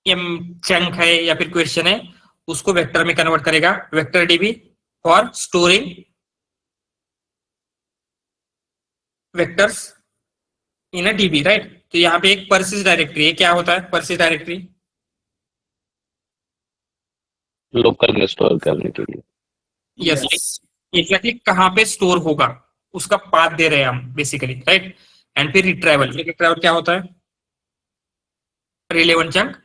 चंक है या फिर क्वेश्चन है उसको वेक्टर में कन्वर्ट करेगा, vector dB for storing vectors in a dB, right. तो यहाँ पे एक पर्सिस्ट डायरेक्टरी है, क्या होता है पर्सिस्ट डायरेक्टरी? लोकल में स्टोर करने के लिए। यस, एग्जैक्टली कहाँ पे स्टोर होगा उसका पाथ दे रहे हैं हम बेसिकली, राइट। एंड फिर रिट्राइवल, रिट्राइवल क्या होता है, रिलेवेंट चंक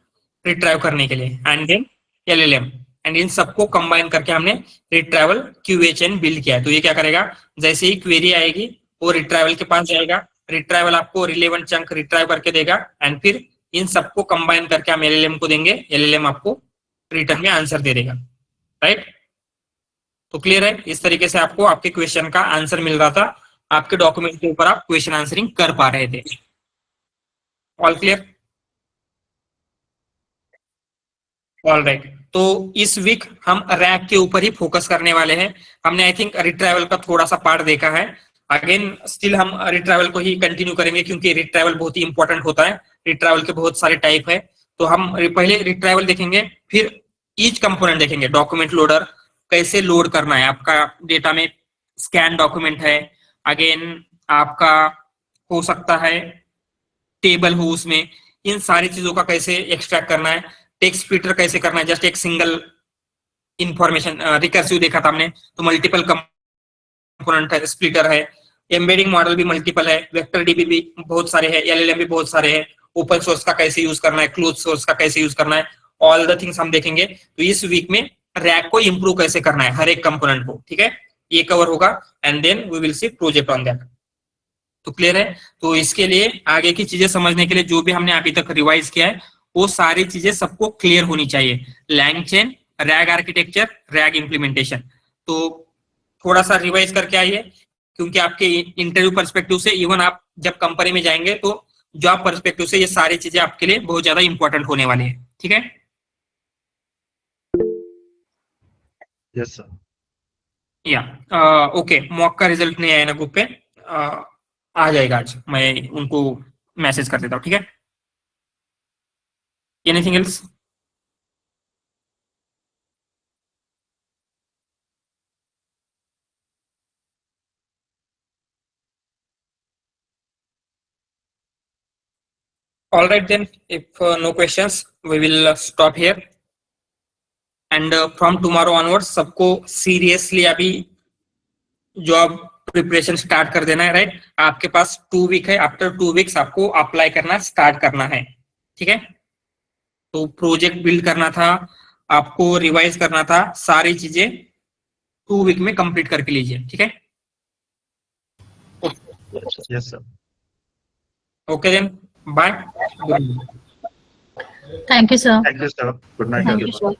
रिट्राइव करने के लिए, एंड देन एलएलएम, एंड इन सबको कंबाइन करके हमने रिट्राइवल क्यूएचएन बिल्ड किया है। तो ये क्या करेगा, जैसे ही क्वेरी आएगी वो रिट्राइवल के पास जाएगा, रिट्राइवल आपको रिलेवेंट चंक रिट्राइव करके देगा, एंड फिर इन सबको कंबाइन करके हम एलएलएम को देंगे, एलएलएम आपको रिटर्न में आंसर दे देगा, राइट। तो क्लियर है, इस तरीके से आपको आपके क्वेश्चन का आंसर मिल रहा था, आपके डॉक्यूमेंट के ऊपर आप क्वेश्चन आंसरिंग कर पा रहे थे। All clear? ऑल राइट, तो इस वीक हम रैक के ऊपर ही फोकस करने वाले हैं। हमने आई थिंक रिट्राइवल का थोड़ा सा पार्ट देखा है, अगेन स्टिल हम रिट्राइवल को ही कंटिन्यू करेंगे क्योंकि रिट्राइवल बहुत ही इंपॉर्टेंट होता है। रिट्राइवल के बहुत सारे टाइप है, तो हम पहले रिट्राइवल देखेंगे, फिर ईच कंपोनेंट देखेंगे। डॉक्यूमेंट लोडर कैसे लोड करना है, आपका डेटा में स्कैन डॉक्यूमेंट है, अगेन आपका हो सकता है टेबल हो उसमें, इन सारी चीजों का कैसे एक्सट्रैक्ट करना है, टेक्स्ट स्प्लिटर कैसे करना है, जस्ट एक सिंगल इंफॉर्मेशन। रिकर्सिव देखा था हमने, तो मल्टीपल कंपोनेंट है, स्प्लिटर है, एम्बेडिंग मॉडल भी मल्टीपल है, वेक्टर डीबी भी बहुत सारे हैं, एलएलएम भी बहुत सारे हैं, ओपन सोर्स का कैसे यूज करना है, क्लोज सोर्स का कैसे यूज करना है, ऑल द थिंग्स हम देखेंगे। तो इस वीक में रैक को इंप्रूव कैसे करना है हर एक कंपोनेंट को, ठीक है, ये कवर होगा, and then we will see project on that. तो क्लियर है, तो इसके लिए आगे की चीजें समझने के लिए जो भी हमने अभी तक रिवाइज किया है वो सारी चीजें सबको क्लियर होनी चाहिए। LangChain, rag architecture, rag implementation, तो थोड़ा सा रिवाइज करके आइए, क्योंकि आपके इंटरव्यू पर्सपेक्टिव से, इवन आप जब कंपनी में जाएंगे तो जॉब पर्सपेक्टिव से ये सारी चीजें आपके लिए बहुत ज्यादा इंपॉर्टेंट होने वाली है, ठीक है। Yes sir. या ओके, मॉक का रिजल्ट नहीं आया ना ग्रुप पे, आ जाएगा आज, मैं उनको मैसेज कर देता हूँ, ठीक है। Anything else? All right then, if no questions, we will stop here. And from tomorrow onwards, सबको seriously अभी जॉब प्रिपरेशन स्टार्ट कर देना है, राइट। आपके पास 2 वीक है, आफ्टर 2 वीक्स आपको अप्लाई करना स्टार्ट करना है, ठीक है। तो प्रोजेक्ट बिल्ड करना था, आपको रिवाइज करना था, सारी चीजें 2 वीक में कंप्लीट करके लीजिए, ठीक है। Yes sir. Okay then, bye. Thank you, sir. Thank you sir, good night. Thank you, sir.